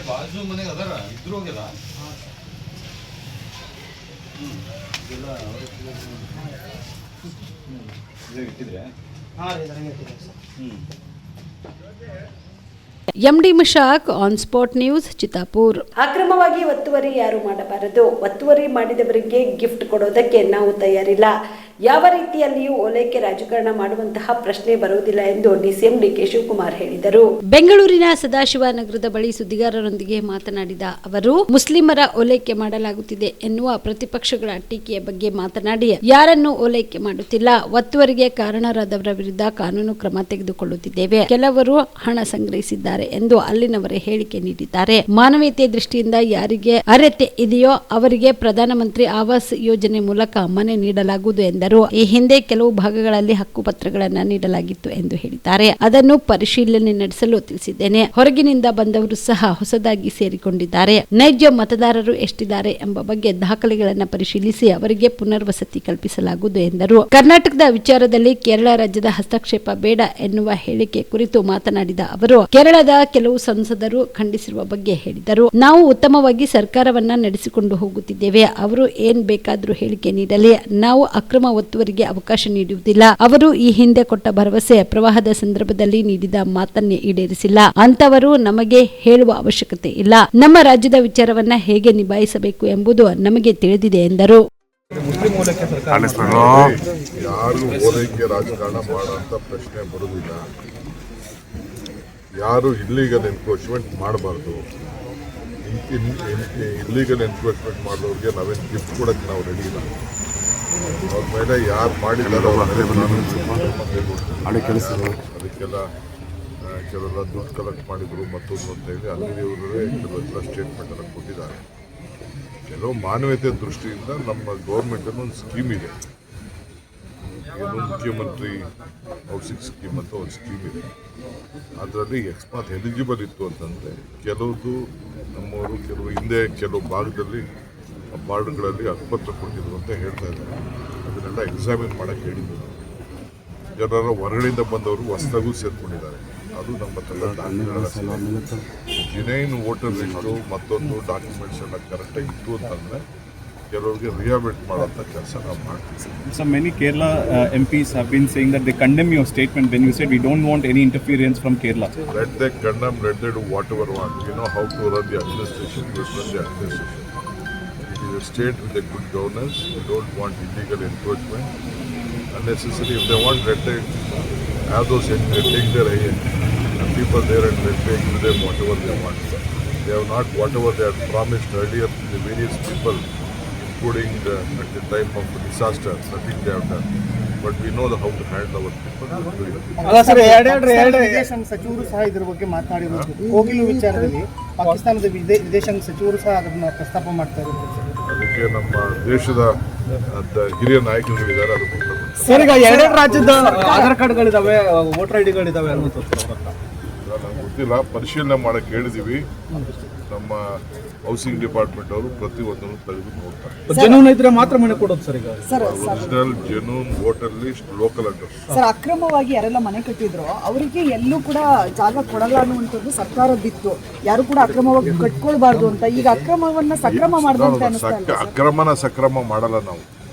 ಬಾಜು ಮನೆಗೆ ಅದಾರ ಇದ್ರು ಹೋಗಿಲ್ಲ ಇಟ್ಟಿದ್ರೆ ಹಾಂ ರೀ ಇದ್ರಾಗೆ ಇಟ್ಟಿದ್ದೀವಿ sir. MD Mushak on spot news Chittapur. ಅಕ್ರಮವಾಗಿ ಒತ್ತುವರಿ ಯಾರು ಮಾಡಬಾರದು. ಒತ್ತುವರಿ ಮಾಡಿದವರಿಗೆ ಗಿಫ್ಟ್ ಕೊಡೋದಕ್ಕೆ ನಾವು ತಯಾರಿಲ್ಲ. ಯಾವ ರೀತಿಯಲ್ಲಿಯೂ ಓಲೈಕೆ ರಾಜಕಾರಣ ಮಾಡುವಂತಹ ಪ್ರಶ್ನೆ ಬರುವುದಿಲ್ಲ ಎಂದು ಡಿಸಿಎಂ ಡಿಕೆ ಶಿವಕುಮಾರ್ ಹೇಳಿದರು. ಬೆಂಗಳೂರಿನ ಸದಾಶಿವನಗರದ ಬಳಿ ಸುದ್ದಿಗಾರರೊಂದಿಗೆ ಮಾತನಾಡಿದ ಅವರು, ಮುಸ್ಲಿಮರ ಓಲೈಕೆ ಮಾಡಲಾಗುತ್ತಿದೆ ಎನ್ನುವ ಪ್ರತಿಪಕ್ಷಗಳ ಟೀಕೆಯ ಬಗ್ಗೆ ಮಾತನಾಡಿ, ಯಾರನ್ನು ಓಲೈಕೆ ಮಾಡುತ್ತಿಲ್ಲ. ಒತ್ತುವರಿಗೆ ಕಾರಣರಾದವರ ವಿರುದ್ಧ ಕಾನೂನು ಕ್ರಮ ತೆಗೆದುಕೊಳ್ಳುತ್ತಿದ್ದೇವೆ. ಕೆಲವರು ಹಣ ಸಂಗ್ರಹಿಸಿದ್ದಾರೆ ಎಂದು ಅಲ್ಲಿನವರೇ ಹೇಳಿಕೆ ನೀಡಿದ್ದಾರೆ. ಮಾನವೀಯತೆ ದೃಷ್ಟಿಯಿಂದ ಯಾರಿಗೆ ಅರ್ಹತೆ ಇದೆಯೋ ಅವರಿಗೆ ಪ್ರಧಾನಮಂತ್ರಿ ಆವಾಸ್ ಯೋಜನೆ ಮೂಲಕ ಮನೆ ನೀಡಲಾಗುವುದು ಎಂದರು. ಈ ಹಿಂದೆ ಕೆಲವು ಭಾಗಗಳಲ್ಲಿ ಹಕ್ಕುಪತ್ರಗಳನ್ನು ನೀಡಲಾಗಿತ್ತು ಎಂದು ಹೇಳಿದ್ದಾರೆ. ಅದನ್ನು ಪರಿಶೀಲನೆ ನಡೆಸಲು ತಿಳಿಸಿದ್ದೇನೆ. ಹೊರಗಿನಿಂದ ಬಂದವರು ಸಹ ಹೊಸದಾಗಿ ಸೇರಿಕೊಂಡಿದ್ದಾರೆ. ನೈಜ ಮತದಾರರು ಎಷ್ಟಿದ್ದಾರೆ ಎಂಬ ಬಗ್ಗೆ ದಾಖಲೆಗಳನ್ನು ಪರಿಶೀಲಿಸಿ ಅವರಿಗೆ ಪುನರ್ವಸತಿ ಕಲ್ಪಿಸಲಾಗುವುದು ಎಂದರು. ಕರ್ನಾಟಕದ ವಿಚಾರದಲ್ಲಿ ಕೇರಳ ರಾಜ್ಯದ ಹಸ್ತಕ್ಷೇಪ ಬೇಡ ಎನ್ನುವ ಹೇಳಿಕೆ ಕುರಿತು ಮಾತನಾಡಿದ ಅವರು, ಕೇರಳದ ಕೆಲವು ಸಂಸದರು ಖಂಡಿಸಿರುವ ಬಗ್ಗೆ ಹೇಳಿದರು. ನಾವು ಉತ್ತಮವಾಗಿ ಸರ್ಕಾರವನ್ನ ನಡೆಸಿಕೊಂಡು ಹೋಗುತ್ತಿದ್ದೇವೆ. ಅವರು ಏನ್ ಬೇಕಾದ್ರೂ ಹೇಳಿಕೆ ನೀಡಲಿ. ನಾವು ಅಕ್ರಮ ಒತ್ತುವರಿಗೆ ಅವಕಾಶ ನೀಡುವುದಿಲ್ಲ. ಅವರು ಈ ಹಿಂದೆ ಕೊಟ್ಟ ಭರವಸೆ, ಪ್ರವಾಹದ ಸಂದರ್ಭದಲ್ಲಿ ನೀಡಿದ ಮಾತನ್ನೇ ಈಡೇರಿಸಿಲ್ಲ. ಅಂತವರು ನಮಗೆ ಹೇಳುವ ಅವಶ್ಯಕತೆ ಇಲ್ಲ. ನಮ್ಮ ರಾಜ್ಯದ ವಿಚಾರವನ್ನ ಹೇಗೆ ನಿಭಾಯಿಸಬೇಕು ಎಂಬುದು ನಮಗೆ ತಿಳಿದಿದೆ ಎಂದರು. ಯಾರು ಓಲೈಕೆ ರಾಜಕಾರಣ ಮಾಡುವಂತ ಪ್ರಶ್ನೆ ಬರುವುದಿಲ್ಲ. ಯಾರು ಇಲ್ಲೀಗಲ್ ಎನ್ಕ್ರೋಚ್ಮೆಂಟ್ ಮಾಡಬಾರ್ದು. ಇಲ್ಲೀಗಲ್ ಎನ್ಕ್ರೋಚ್ಮೆಂಟ್ ಮಾಡೋರಿಗೆ ನಾವೇನು ಗಿಫ್ಟ್ ಕೊಡೋಕ್ಕೆ ನಾವು ರೆಡಿ ಇಲ್ಲ. ಅವ್ರ ಮೇಲೆ ಯಾರು ಮಾಡಿದ್ದಾರೋ ಅದಕ್ಕೆಲ್ಲ ಕೆಲವೆಲ್ಲ ದುಡ್ಡು ಕಲೆಕ್ಟ್ ಮಾಡಿದ್ರು ಮತ್ತೊಂದು ಅಂತ ಹೇಳಿ ಅಲ್ಲಿಯವರೇ ಕೆಲವೆಲ್ಲ ಸ್ಟೇಟ್ಮೆಂಟನ್ನು ಕೊಟ್ಟಿದ್ದಾರೆ. ಕೆಲವು ಮಾನವೀಯತೆ ದೃಷ್ಟಿಯಿಂದ ನಮ್ಮ ಗೌರ್ಮೆಂಟನ್ನು ಒಂದು ಸ್ಕೀಮ್ ಇದೆ. ಏನು ಮುಖ್ಯಮಂತ್ರಿ ಹೌಸಿಂಗ್ ಸ್ಕೀಮ್ ಅಂತ ಒಂದು ಸ್ಕೀಮ್ ಇದೆ. ಅದರಲ್ಲಿ ಅಕಸ್ಮಾತ್ ಎಲಿಜಿಬಲ್ ಇತ್ತು ಅಂತಂದರೆ ಕೆಲವುದು ನಮ್ಮವರು ಕೆಲವು ಹಿಂದೆ ಕೆಲವು ಭಾಗದಲ್ಲಿ ವಾರ್ಡ್ಗಳಲ್ಲಿ ಹಕ್ಕುಪತ್ರ ಕೊಟ್ಟಿದ್ರು ಅಂತ ಹೇಳ್ತಾ ಇದ್ದಾರೆ. ಅದನ್ನೆಲ್ಲ ಎಕ್ಸಾಮಿನ್ ಮಾಡೋಕ್ಕೆ ಹೇಳಿದ್ರು. ಜನರ ಹೊರಗಡೆಯಿಂದ ಬಂದವರು ಹೊಸದಾಗೂ ಸೇರ್ಕೊಂಡಿದ್ದಾರೆ. ಅದು ನಮ್ಮ ಹತ್ರ ಜಿನೈನ್ ವೋಟರ್ ಲಿಸ್ಟು ಮತ್ತೊಂದು ಡಾಕ್ಯುಮೆಂಟ್ಸ್ ಎಲ್ಲ ಕರೆಕ್ಟಾಗಿ ಇತ್ತು ಅಂತಂದರೆ ಕೆಲವರಿಗೆ ರಿಹಾಬಿಲಿಟ್ ಮಾಡುವಂಥ ಕೆಲಸ ನಾವು ಮಾಡ್ತೀವಿ. So many Kerala MPs have been saying that they condemn your statement when you said we don't want any interference from Kerala. Let they condemn, let they do whatever want. We know how to run the administration, we run the administration. It is a state with a good governance. We don't want illegal encroachment. Unnecessary, if they want, let they have those, take their people there and let they give them whatever they want. They have not whatever they had promised earlier to the various people, including at the time of the disaster, nothing they have done. But we know how to handle our people. ವಿದೇಶಾಂಗ ಸಚಿವರು ಸಹ ಇದ್ರ ಬಗ್ಗೆ ಮಾತನಾಡಿರೋದು. ಕೋಗಿಲು ವಿಚಾರದಲ್ಲಿ ಪಾಕಿಸ್ತಾನದ ವಿದೇಶಾಂಗ ಸಚಿವರು ಸಹ ಅದನ್ನ ಪ್ರಸ್ತಾಪ ಮಾಡ್ತಾ ಇರೋದು. ಅದಕ್ಕೆ ನಮ್ಮ ದೇಶದ ಹಿರಿಯ ನಾಯಕರುಗಳಿದ್ದಾರೆ. ಅದು ಸರ್, ಈಗ ಎರಡೆರಡು ರಾಜ್ಯದ ಆಧಾರ್ ಕಾರ್ಡ್ಗಳಿದಾವೆ, ವೋಟರ್ ಐ ಡಿಗಳಿದಾವೆ ಅನ್ನೋದು ನಮ್ಗೆ ಗೊತ್ತಿಲ್ಲ. ಪರಿಶೀಲನೆ ಮಾಡಕ್ಕೆ ಹೇಳಿದೀವಿ. ನಮ್ಮ ಹೌಸಿಂಗ್ ಡಿಪಾರ್ಟ್ಮೆಂಟ್ ಅವರು ಪ್ರತಿಯೊಂದನ್ನು ತೆಗೆದು ನೋಡ್ತಾರೆ. ಜನೂನ್ ಇದ್ರೆ ಮಾತ್ರ ಮನೆ ಕೊಡೋದು ಸರ್. ಈಗ original genuine voter list, local address. Sir, ಅಕ್ರಮವಾಗಿ ಯಾರೆಲ್ಲ ಮನೆ ಕಟ್ಟಿದ್ರು ಅವರಿಗೆ ಎಲ್ಲೂ ಕೂಡ ಜಾಗ ಕೊಡಲ್ಲ ಅನ್ನುವಂಥದ್ದು ಸರ್ಕಾರದಿತ್ತು. ಯಾರು ಕೂಡ ಅಕ್ರಮವಾಗಿ ಕಟ್ಕೊಳ್ಬಾರ್ದು ಅಂತ. ಈಗ ಅಕ್ರಮವನ್ನ ಸಕ್ರಮ ಮಾಡಿದಂತೆ ಅಕ್ರಮನ ಸಕ್ರಮ ಮಾಡಲ್ಲ ನಾವು.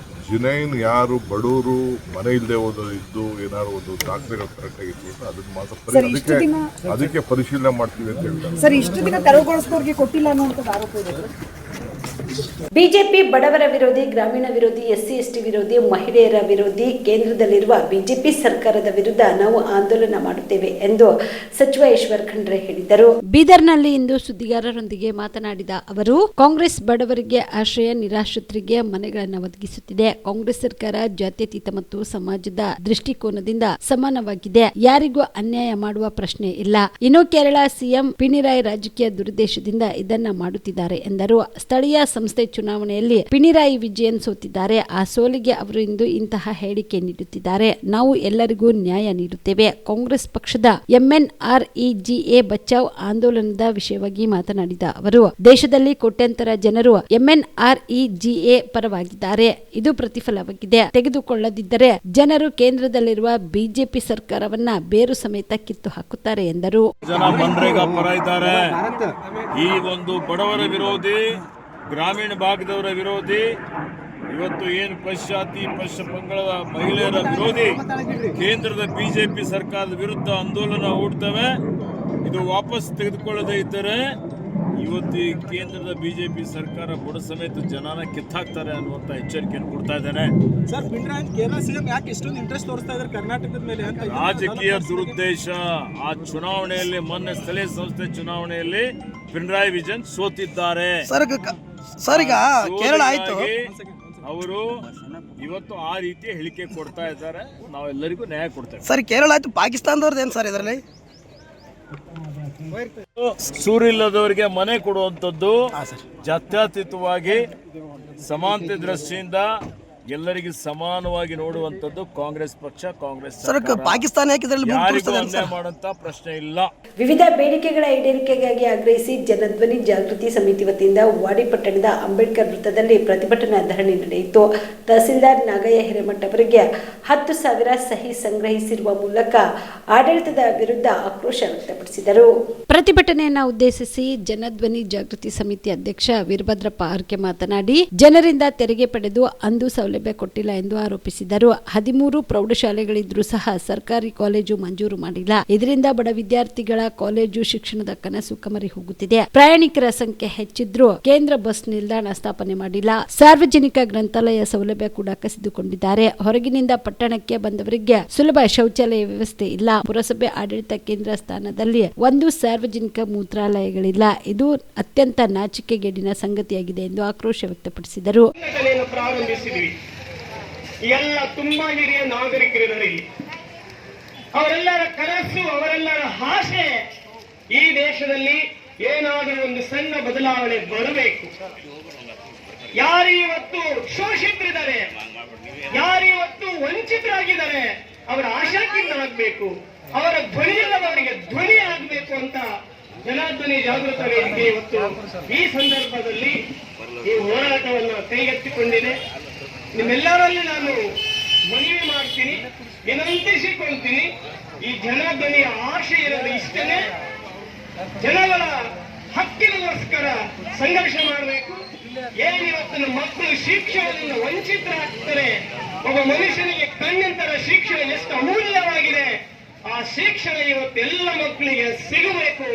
ಜಿನೈನ್ ಯಾರು ಬಡವರು ಮನೆ ಇಲ್ಲದೆ ಇದ್ದು ಏನಾದ್ರು ಒಂದು ದಾಖಲೆಗಳು ಕರೆಕ್ಟ್ ಆಗಿತ್ತು ಅದನ್ನ ಮಾತ್ರ ಅದಕ್ಕೆ ಪರಿಶೀಲನೆ ಮಾಡ್ತೀವಿ ಅಂತ ಹೇಳ್ತಾರೆ. ಸರ್, ಇಷ್ಟು ದಿನ ತೆರವುಗೊಳಿಸಿದವ್ರಿಗೆ ಕೊಟ್ಟಿಲ್ಲ ಅನ್ನುವಂಥದ್ದು ಆರೋಪ ಇದೆ. ಬಿಜೆಪಿ ಬಡವರ ವಿರೋಧಿ, ಗ್ರಾಮೀಣ ವಿರೋಧಿ, ಎಸ್ಸಿ ಎಸ್ಟಿ ವಿರೋಧಿ, ಮಹಿಳೆಯರ ವಿರೋಧಿ. ಕೇಂದ್ರದಲ್ಲಿರುವ ಬಿಜೆಪಿ ಸರ್ಕಾರದ ವಿರುದ್ಧ ನಾವು ಆಂದೋಲನ ಮಾಡುತ್ತೇವೆ ಎಂದು ಸಚಿವ ಈಶ್ವರ್ ಖಂಡ್ರೆ ಹೇಳಿದರು. ಬೀದರ್ನಲ್ಲಿ ಇಂದು ಸುದ್ದಿಗಾರರೊಂದಿಗೆ ಮಾತನಾಡಿದ ಅವರು, ಕಾಂಗ್ರೆಸ್ ಬಡವರಿಗೆ ಆಶ್ರಯ, ನಿರಾಶ್ರಿತರಿಗೆ ಮನೆಗಳನ್ನು ಒದಗಿಸುತ್ತಿದೆ. ಕಾಂಗ್ರೆಸ್ ಸರ್ಕಾರ ಜಾತ್ಯತೀತ ಮತ್ತು ಸಮಾಜದ ದೃಷ್ಟಿಕೋನದಿಂದ ಸಮಾನವಾಗಿದೆ. ಯಾರಿಗೂ ಅನ್ಯಾಯ ಮಾಡುವ ಪ್ರಶ್ನೆ ಇಲ್ಲ. ಇನ್ನು ಕೇರಳ ಸಿಎಂ ಪಿಣರಾಯಿ ರಾಜಕೀಯ ದುರುದ್ದೇಶದಿಂದ ಇದನ್ನ ಮಾಡುತ್ತಿದ್ದಾರೆ ಎಂದರು. ಸ್ಥಳೀಯ ಸಂಸ್ಥೆ ಚುನಾವಣೆಯಲ್ಲಿ ಪಿಣರಾಯಿ ವಿಜಯನ್ ಸೋತಿದ್ದಾರೆ. ಆ ಸೋಲಿಗೆ ಅವರು ಇಂದು ಇಂತಹ ಹೇಳಿಕೆ ನೀಡುತ್ತಿದ್ದಾರೆ. ನಾವು ಎಲ್ಲರಿಗೂ ನ್ಯಾಯ ನೀಡುತ್ತೇವೆ. ಕಾಂಗ್ರೆಸ್ ಪಕ್ಷದ MNREGA ಬಚಾವ್ ಆಂದೋಲನದ ವಿಷಯವಾಗಿ ಮಾತನಾಡಿದ ಅವರು, ದೇಶದಲ್ಲಿ ಕೋಟ್ಯಾಂತರ ಜನರು MNREGA ಪರವಾಗಿದ್ದಾರೆ. ಇದು ಪ್ರತಿಫಲವಾಗಿದೆ. ತೆಗೆದುಕೊಳ್ಳದಿದ್ದರೆ ಜನರು ಕೇಂದ್ರದಲ್ಲಿರುವ ಬಿಜೆಪಿ ಸರ್ಕಾರವನ್ನ ಬೇರು ಸಮೇತ ಕಿತ್ತು ಹಾಕುತ್ತಾರೆ ಎಂದರು. ಜನ ಮನ್ರೇಗಾ ಪರ ಇದ್ದಾರೆ. ಈ ಒಂದು ಬಡವರ ವಿರೋಧಿ, ಗ್ರಾಮೀಣ ಭಾಗದವರ ವಿರೋಧಿ, ಇವತ್ತು ಏನು ಪಶ್ಚಿಮ ಬಂಗಾಳದ ಮಹಿಳೆಯರ ವಿರೋಧಿ ಕೇಂದ್ರದ ಬಿಜೆಪಿ ಸರ್ಕಾರದ ವಿರುದ್ಧ ಆಂದೋಲನ ಹೂಡ್ತವೆ. ಇದು ವಾಪಸ್ ತೆಗೆದುಕೊಳ್ಳದೇ ಇದ್ದರೆ ಇವತ್ತು ಈ ಕೇಂದ್ರದ ಬಿಜೆಪಿ ಸರ್ಕಾರ ಬುಡ ಸಮೇತ ಜನನ ಕಿತ್ತಾಕ್ತಾರೆ ಅನ್ನುವಂತ ಎಚ್ಚರಿಕೆಯನ್ನು ಕೊಡ್ತಾ ಇದ್ದೇನೆ. ಸರ್, ಪಿಣರಾಯಿ ಕೇರಳ ಸಿಎಂ ಯಾಕೆ ಇಷ್ಟೊಂದು ಇಂಟ್ರೆಸ್ಟ್ ತೋರಿಸ್ತಾ ಇದ್ದಾರೆ ಕರ್ನಾಟಕದ ಮೇಲೆ ಅಂತ? ರಾಜಕೀಯ ದುರುದ್ದೇಶ. ಆ ಚುನಾವಣೆಯಲ್ಲಿ, ಮೊನ್ನೆ ಸ್ಥಳೀಯ ಸಂಸ್ಥೆ ಚುನಾವಣೆಯಲ್ಲಿ ಪಿಣರಾಯಿ ವಿಜಯನ್ ಸೋತಿದ್ದಾರೆ. ಸರ್, ಈಗ ಕೇರಳ ಆಯ್ತು, ಅವರು ಇವತ್ತು ಆ ರೀತಿ ಹೇಳಿಕೆ ಕೊಡ್ತಾ ಇದ್ದಾರೆ. ನಾವೆಲ್ಲರಿಗೂ ನ್ಯಾಯ ಕೊಡ್ತೇವೆ. ಸರ್ ಕೇರಳ ಆಯ್ತು, ಪಾಕಿಸ್ತಾನದವ್ರದ್ದು ಏನು ಸರ್ ಇದರಲ್ಲಿ? ಸೂರಿಲ್ಲದವರಿಗೆ ಮನೆ ಕೊಡುವಂಥದ್ದು ಜಾತ್ಯತೀತವಾಗಿ ಸಮಾನತೆ ದೃಷ್ಟಿಯಿಂದ ಎಲ್ಲರಿಗೂ ಸಮಾನವಾಗಿ ನೋಡುವಂಥದ್ದು ಕಾಂಗ್ರೆಸ್ ಪಕ್ಷ, ಕಾಂಗ್ರೆಸ್ ಪಾಕಿಸ್ತಾನ ಯಾರಿಗೂ ಅನ್ಯಾಯ ಮಾಡುವಂತ ಪ್ರಶ್ನೆ ಇಲ್ಲ. ವಿವಿಧ ಬೇಡಿಕೆಗಳ ಈಡೇರಿಕೆಗಾಗಿ ಆಗ್ರಹಿಸಿ ಜನಧ್ವನಿ ಜಾಗೃತಿ ಸಮಿತಿ ವತಿಯಿಂದ ವಾಡಿ ಪಟ್ಟಣದ ಅಂಬೇಡ್ಕರ್ ವೃತ್ತದಲ್ಲಿ ಪ್ರತಿಭಟನಾ ಧರಣಿ ನಡೆಯಿತು. ತಹಸೀಲ್ದಾರ್ ನಾಗಯ್ಯ ಹಿರೇಮಠ ಅವರಿಗೆ 10,000 ಸಹಿ ಸಂಗ್ರಹಿಸಿರುವ ಮೂಲಕ ಆಡಳಿತದ ವಿರುದ್ಧ ಆಕ್ರೋಶ ವ್ಯಕ್ತಪಡಿಸಿದರು. ಪ್ರತಿಭಟನೆಯನ್ನು ಉದ್ದೇಶಿಸಿ ಜನಧ್ವನಿ ಜಾಗೃತಿ ಸಮಿತಿ ಅಧ್ಯಕ್ಷ ವೀರಭದ್ರಪ್ಪ ಆರ್ಕೆ ಮಾತನಾಡಿ, ಜನರಿಂದ ತೆರಿಗೆ ಪಡೆದು ಅಂದು ಸೌಲಭ್ಯ ಕೊಟ್ಟಿಲ್ಲ ಎಂದು ಆರೋಪಿಸಿದರು. 13 ಪ್ರೌಢಶಾಲೆಗಳಿದ್ರೂ ಸಹ ಸರ್ಕಾರಿ ಕಾಲೇಜು ಮಂಜೂರು ಮಾಡಿಲ್ಲ. ಇದರಿಂದ ಬಡ ವಿದ್ಯಾರ್ಥಿಗಳ ಕಾಲೇಜು ಶಿಕ್ಷಣದ ಕನಸು ಕಮರಿ ಹೋಗುತ್ತಿದೆ. ಪ್ರಯಾಣಿಕರ ಸಂಖ್ಯೆ ಹೆಚ್ಚಿದ್ರೂ ಕೇಂದ್ರ ಬಸ್ ನಿಲ್ದಾಣ ಸ್ಥಾಪನೆ ಮಾಡಿಲ್ಲ. ಸಾರ್ವಜನಿಕ ಗ್ರಂಥಾಲಯ ಸೌಲಭ್ಯ ಕೂಡ ಕಸಿದುಕೊಂಡಿದ್ದಾರೆ. ಹೊರಗಿನಿಂದ ಪಟ್ಟಣಕ್ಕೆ ಬಂದವರಿಗೆ ಸುಲಭ ಶೌಚಾಲಯ ವ್ಯವಸ್ಥೆ ಇಲ್ಲ. ಪುರಸಭೆ ಆಡಳಿತ ಕೇಂದ್ರ ಸ್ಥಾನದಲ್ಲಿ ಒಂದು ಸಾರ್ವಜನಿಕ ಮೂತ್ರಾಲಯಗಳಿಲ್ಲ. ಇದು ಅತ್ಯಂತ ನಾಚಿಕೆಗೇಡಿನ ಸಂಗತಿಯಾಗಿದೆ ಎಂದು ಆಕ್ರೋಶ ವ್ಯಕ್ತಪಡಿಸಿದರು. ಪ್ರಾರಂಭಿಸಿದ್ವಿ. ಎಲ್ಲ ತುಂಬಾ ಹಿರಿಯ ನಾಗರಿಕರಿದ್ದಾರೆ. ಅವರೆಲ್ಲರ ಕನಸು, ಅವರೆಲ್ಲರ ಆಸೆ ಈ ದೇಶದಲ್ಲಿ ಏನಾದರೂ ಒಂದು ಸಣ್ಣ ಬದಲಾವಣೆ ಬರಬೇಕು. ಯಾರಿವತ್ತು ಶೋಷಿತರಿದ್ದಾರೆ, ಯಾರಿವತ್ತು ವಂಚಿತರಾಗಿದ್ದಾರೆ, ಅವರ ಆಶಾಕಿಂದ ಆಗಬೇಕು, ಅವರ ಧ್ವನಿಯಿಲ್ಲದವರಿಗೆ ಧ್ವನಿ ಆಗಬೇಕು ಅಂತ ಜನಾರ್ದನಿ ಜಾಗೃತ ವೇದಿಕೆ ಇವತ್ತು ಈ ಸಂದರ್ಭದಲ್ಲಿ ಈ ಹೋರಾಟವನ್ನು ಕೈಗೆತ್ತಿಕೊಂಡಿದೆ. ನಿಮ್ಮೆಲ್ಲರಲ್ಲಿ ನಾನು ಮನವಿ ಮಾಡ್ತೀನಿ, ವಿನಂತಿಸಿಕೊಳ್ತೀನಿ. ಈ ಜನಾರ್ದನಿಯ ಆಶೆ ಇರೋದು ಇಷ್ಟನೇ, ಜನಗಳ ಹಕ್ಕಿಗೋಸ್ಕರ ಸಂಘರ್ಷ ಮಾಡಬೇಕು. ಏನಿವತ್ತು ನಮ್ಮ ಮಕ್ಕಳು ಶಿಕ್ಷಣದಿಂದ ವಂಚಿತರಾಗ್ತಾರೆ. ಒಬ್ಬ ಮನುಷ್ಯನಿಗೆ ಕಣ್ಣಿಂತರ ಶಿಕ್ಷಣ ಎಷ್ಟು ಅಮೂಲ್ಯವಾಗಿದೆ. ಆ ಶಿಕ್ಷಣ ಇವತ್ತು ಎಲ್ಲ ಮಕ್ಕಳಿಗೆ ಸಿಗಬೇಕು.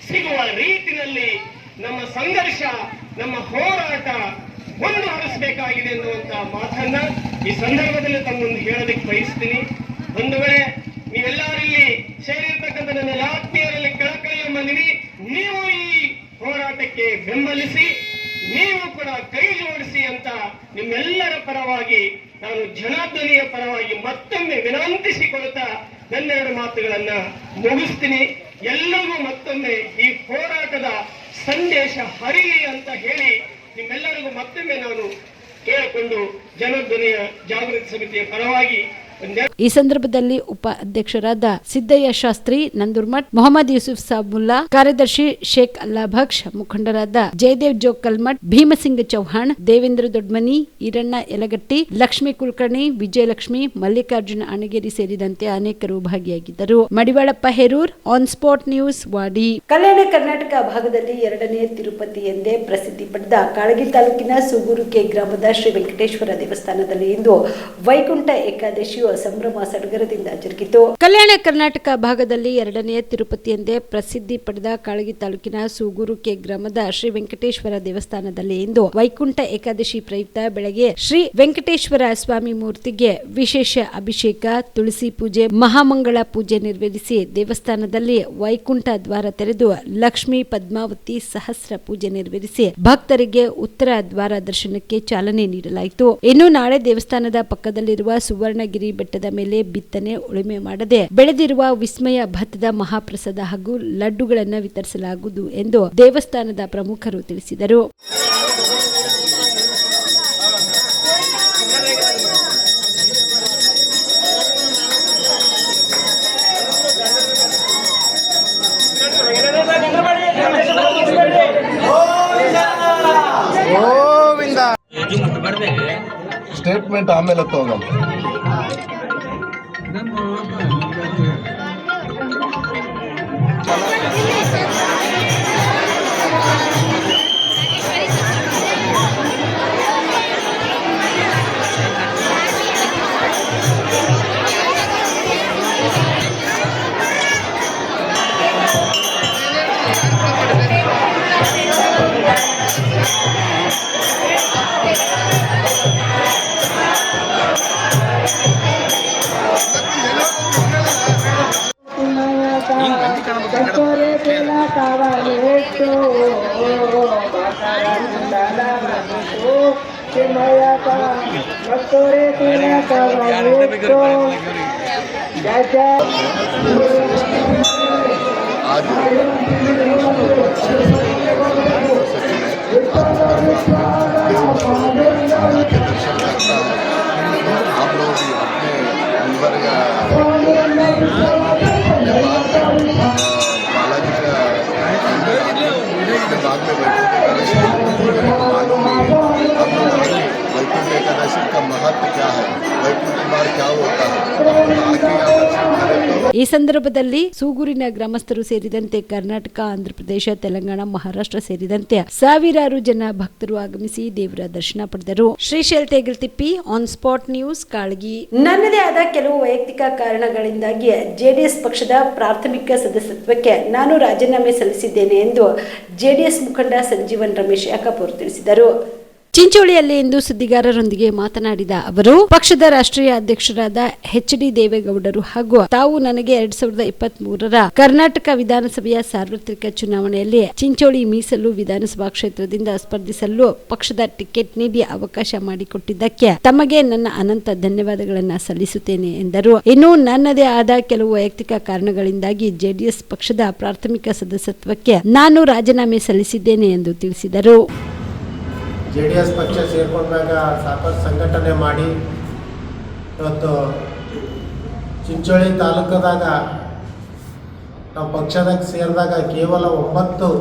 ಸಿಗುವ ರೀತಿಯಲ್ಲಿ ನಮ್ಮ ಸಂಘರ್ಷ, ನಮ್ಮ ಹೋರಾಟ ಮುಂದುವರಿಸಬೇಕಾಗಿದೆ ಎನ್ನುವಂತ ಮಾತನ್ನ ಈ ಸಂದರ್ಭದಲ್ಲಿ ತಮ್ಮನ್ನು ಹೇಳೋದಕ್ಕೆ ಬಯಸ್ತೀನಿ. ಒಂದು ವೇಳೆ ನೀವೆಲ್ಲರಲ್ಲಿ ಸೇರಿರ್ತಕ್ಕಂಥ ನನ್ನ ಆತ್ಮೀಯರಲ್ಲಿ ಕಳಕಳಿಯ ಮನವಿ, ನೀವು ಈ ಹೋರಾಟಕ್ಕೆ ಬೆಂಬಲಿಸಿ, ನೀವು ಕೂಡ ಕೈ ಜೋಡಿಸಿ ಅಂತ ನಿಮ್ಮೆಲ್ಲರ ಪರವಾಗಿ ನಾನು ಜನಾರ್ದನಿಯ ಪರವಾಗಿ ಮತ್ತೊಮ್ಮೆ ವಿನಂತಿಸಿಕೊಳ್ತಾ ನನ್ನೆರಡು ಮಾತುಗಳನ್ನ ಮುಗಿಸ್ತೀನಿ. ಎಲ್ಲರಿಗೂ ಮತ್ತೊಮ್ಮೆ ಈ ಹೋರಾಟದ ಸಂದೇಶ ಹರಿಲಿ ಅಂತ ಹೇಳಿ ನಿಮ್ಮೆಲ್ಲರಿಗೂ ಮತ್ತೊಮ್ಮೆ ನಾನು ಕೇಳಿಕೊಂಡು ಜನಧ್ವನಿಯ ಜಾಗೃತಿ ಸಮಿತಿಯ ಪರವಾಗಿ ಈ ಸಂದರ್ಭದಲ್ಲಿ ಉಪ ಅಧ್ಯಕ್ಷರಾದ ಸಿದ್ದಯ್ಯ ಶಾಸ್ತ್ರಿ ನಂದೂರ್ಮಠ್, ಮೊಹಮ್ಮದ್ ಯೂಸುಫ್ ಸಾಬುಲ್ಲಾ, ಕಾರ್ಯದರ್ಶಿ ಶೇಖ್ ಅಲ್ಲಾ ಭಕ್ಷ್, ಮುಖಂಡರಾದ ಜಯದೇವ್ ಜೋಕಲ್ಮಠ್, ಭೀಮಸಿಂಗ್ ಚೌಹಾಣ್, ದೇವೇಂದ್ರ ದೊಡ್ಮನಿ, ಈರಣ್ಣ ಯಲಗಟ್ಟಿ, ಲಕ್ಷ್ಮೀ ಕುಲಕರ್ಣಿ, ವಿಜಯಲಕ್ಷ್ಮಿ, ಮಲ್ಲಿಕಾರ್ಜುನ ಅಣಗೇರಿ ಸೇರಿದಂತೆ ಅನೇಕರು ಭಾಗಿಯಾಗಿದ್ದರು. Madivalappa Herur, on spot news, Wadi. Kalyana Karnataka ಭಾಗದಲ್ಲಿ 2ನೇ ತಿರುಪತಿ ಎಂದೇ ಪ್ರಸಿದ್ಧಿ ಪಡೆದ ಕಾಳಗಿ ತಾಲೂಕಿನ ಸೂಗೂರುಕೆ ಗ್ರಾಮದ ಶ್ರೀ ವೆಂಕಟೇಶ್ವರ ದೇವಸ್ಥಾನದಲ್ಲಿ ಇಂದು ವೈಕುಂಠ ಏಕಾದಶಿಯು ಸಂಭ್ರಮ ಸಡಗರದಿಂದ ಜರುಗಿತು. ಕಲ್ಯಾಣ ಕರ್ನಾಟಕ ಭಾಗದಲ್ಲಿ 2ನೇ ತಿರುಪತಿ ಎಂದೇ ಪ್ರಸಿದ್ಧಿ ಪಡೆದ ಕಾಳಗಿ ತಾಲೂಕಿನ ಸೂಗೂರುಕೆ ಗ್ರಾಮದ ಶ್ರೀ ವೆಂಕಟೇಶ್ವರ ದೇವಸ್ಥಾನದಲ್ಲಿ ಇಂದು ವೈಕುಂಠ ಏಕಾದಶಿ ಪ್ರಯುಕ್ತ ಬೆಳಗ್ಗೆ ಶ್ರೀ ವೆಂಕಟೇಶ್ವರ ಸ್ವಾಮಿ ಮೂರ್ತಿಗೆ ವಿಶೇಷ ಅಭಿಷೇಕ, ತುಳಸಿ ಪೂಜೆ, ಮಹಾಮಂಗಳ ಪೂಜೆ ನೆರವೇರಿಸಿ ದೇವಸ್ಥಾನದಲ್ಲಿ ವೈಕುಂಠ ದ್ವಾರ ತೆರೆದು ಲಕ್ಷ್ಮೀ ಪದ್ಮಾವತಿ ಸಹಸ್ರ ಪೂಜೆ ನೆರವೇರಿಸಿ ಭಕ್ತರಿಗೆ ಉತ್ತರ ದ್ವಾರ ದರ್ಶನಕ್ಕೆ ಚಾಲನೆ ನೀಡಲಾಯಿತು. ಇನ್ನು ನಾಳೆ ದೇವಸ್ಥಾನದ ಪಕ್ಕದಲ್ಲಿರುವ ಸುವರ್ಣಗಿರಿ ಬೆಟ್ಟದ ಮೇಲೆ ಬಿತ್ತನೆ ಉಳುಮೆ ಮಾಡದೆ ಬೆಳೆದಿರುವ ವಿಸ್ಮಯ ಭತ್ತದ ಮಹಾಪ್ರಸಾದ ಹಾಗೂ ಲಡ್ಡುಗಳನ್ನು ವಿತರಿಸಲಾಗುವುದು ಎಂದು ದೇವಸ್ಥಾನದ ಪ್ರಮುಖರು ತಿಳಿಸಿದರು. ಸ್ಟೇಟ್ಮೆಂಟ್ ಆಮೇಲೆ ತಗೋಣ. ಈ ಸಂದರ್ಭದಲ್ಲಿ ಸೂಗೂರಿನ ಗ್ರಾಮಸ್ಥರು ಸೇರಿದಂತೆ ಕರ್ನಾಟಕ, ಆಂಧ್ರಪ್ರದೇಶ, ತೆಲಂಗಾಣ, ಮಹಾರಾಷ್ಟ್ರ ಸೇರಿದಂತೆ ಸಾವಿರಾರು ಜನ ಭಕ್ತರು ಆಗಮಿಸಿ ದೇವರ ದರ್ಶನ ಪಡೆದರು. Shrishail Tegaltippi, on spot news, Kalagi. ನನ್ನದೇ ಆದ ಕೆಲವು ವೈಯಕ್ತಿಕ ಕಾರಣಗಳಿಂದಾಗಿ ಜೆಡಿಎಸ್ ಪಕ್ಷದ ಪ್ರಾಥಮಿಕ ಸದಸ್ಯತ್ವಕ್ಕೆ ನಾನು ರಾಜೀನಾಮೆ ಸಲ್ಲಿಸಿದ್ದೇನೆ ಎಂದು ಜೆಡಿಎಸ್ ಮುಖಂಡ ಸಂಜೀವನ್ ರಮೇಶ್ ಯಾಕಾಪುರ್ ತಿಳಿಸಿದರು. ಚಿಂಚೋಳಿಯಲ್ಲಿ ಇಂದು ಸುದ್ದಿಗಾರರೊಂದಿಗೆ ಮಾತನಾಡಿದ ಅವರು, ಪಕ್ಷದ ರಾಷ್ಟ್ರೀಯ ಅಧ್ಯಕ್ಷರಾದ ಎಚ್.ಡಿ. ದೇವೇಗೌಡರು ಹಾಗೂ ತಾವು ನನಗೆ 2023ರ ಕರ್ನಾಟಕ ವಿಧಾನಸಭೆಯ ಸಾರ್ವತ್ರಿಕ ಚುನಾವಣೆಯಲ್ಲಿ ಚಿಂಚೋಳಿ ಮೀಸಲು ವಿಧಾನಸಭಾ ಕ್ಷೇತ್ರದಿಂದ ಸ್ಪರ್ಧಿಸಲು ಪಕ್ಷದ ಟಿಕೆಟ್ ನೀಡಿ ಅವಕಾಶ ಮಾಡಿಕೊಟ್ಟಿದ್ದಕ್ಕೆ ತಮಗೆ ನನ್ನ ಅನಂತ ಧನ್ಯವಾದಗಳನ್ನು ಸಲ್ಲಿಸುತ್ತೇನೆ ಎಂದರು. ಇನ್ನು ನನ್ನದೇ ಆದ ಕೆಲವು ವೈಯಕ್ತಿಕ ಕಾರಣಗಳಿಂದಾಗಿ ಜೆಡಿಎಸ್ ಪಕ್ಷದ ಪ್ರಾಥಮಿಕ ಸದಸ್ಯತ್ವಕ್ಕೆ ನಾನು ರಾಜೀನಾಮೆ ಸಲ್ಲಿಸಿದ್ದೇನೆ ಎಂದು ತಿಳಿಸಿದರು. JDS ಪಕ್ಷ ಸೇರ್ಕೊಂಡಾಗ ಸಾಕಷ್ಟು ಸಂಘಟನೆ ಮಾಡಿ ಇವತ್ತು ಚಿಂಚೋಳಿ ತಾಲೂಕದಾಗ ನಾವು ಪಕ್ಷದಾಗ ಸೇರಿದಾಗ ಕೇವಲ 9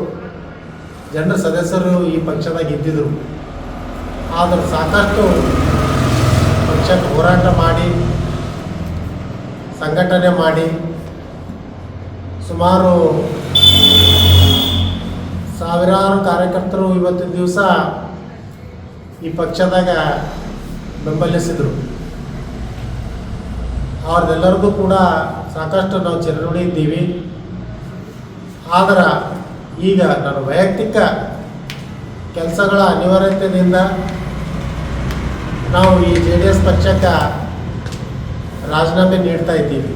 ಜನರ ಸದಸ್ಯರು ಈ ಪಕ್ಷದಾಗ ಇದ್ದಿದ್ರು. ಆದರೂ ಸಾಕಷ್ಟು ಪಕ್ಷಕ್ಕೆ ಹೋರಾಟ ಮಾಡಿ ಸಂಘಟನೆ ಮಾಡಿ ಸುಮಾರು ಸಾವಿರಾರು ಕಾರ್ಯಕರ್ತರು ಇವತ್ತಿನ ದಿವಸ ಈ ಪಕ್ಷದಾಗ ಬೆಂಬಲಿಸಿದರು. ಅವ್ರದ್ದೆಲ್ಲರಿಗೂ ಕೂಡ ಸಾಕಷ್ಟು ನಾವು ಚಿರಋಣಿ ಇದ್ದೀವಿ. ಆದ್ರೆ ಈಗ ನನ್ನ ವೈಯಕ್ತಿಕ ಕೆಲಸಗಳ ಅನಿವಾರ್ಯತೆಯಿಂದ ನಾವು ಈ JDS ಪಕ್ಷಕ್ಕೆ ರಾಜೀನಾಮೆ ನೀಡ್ತಾ ಇದ್ದೀವಿ.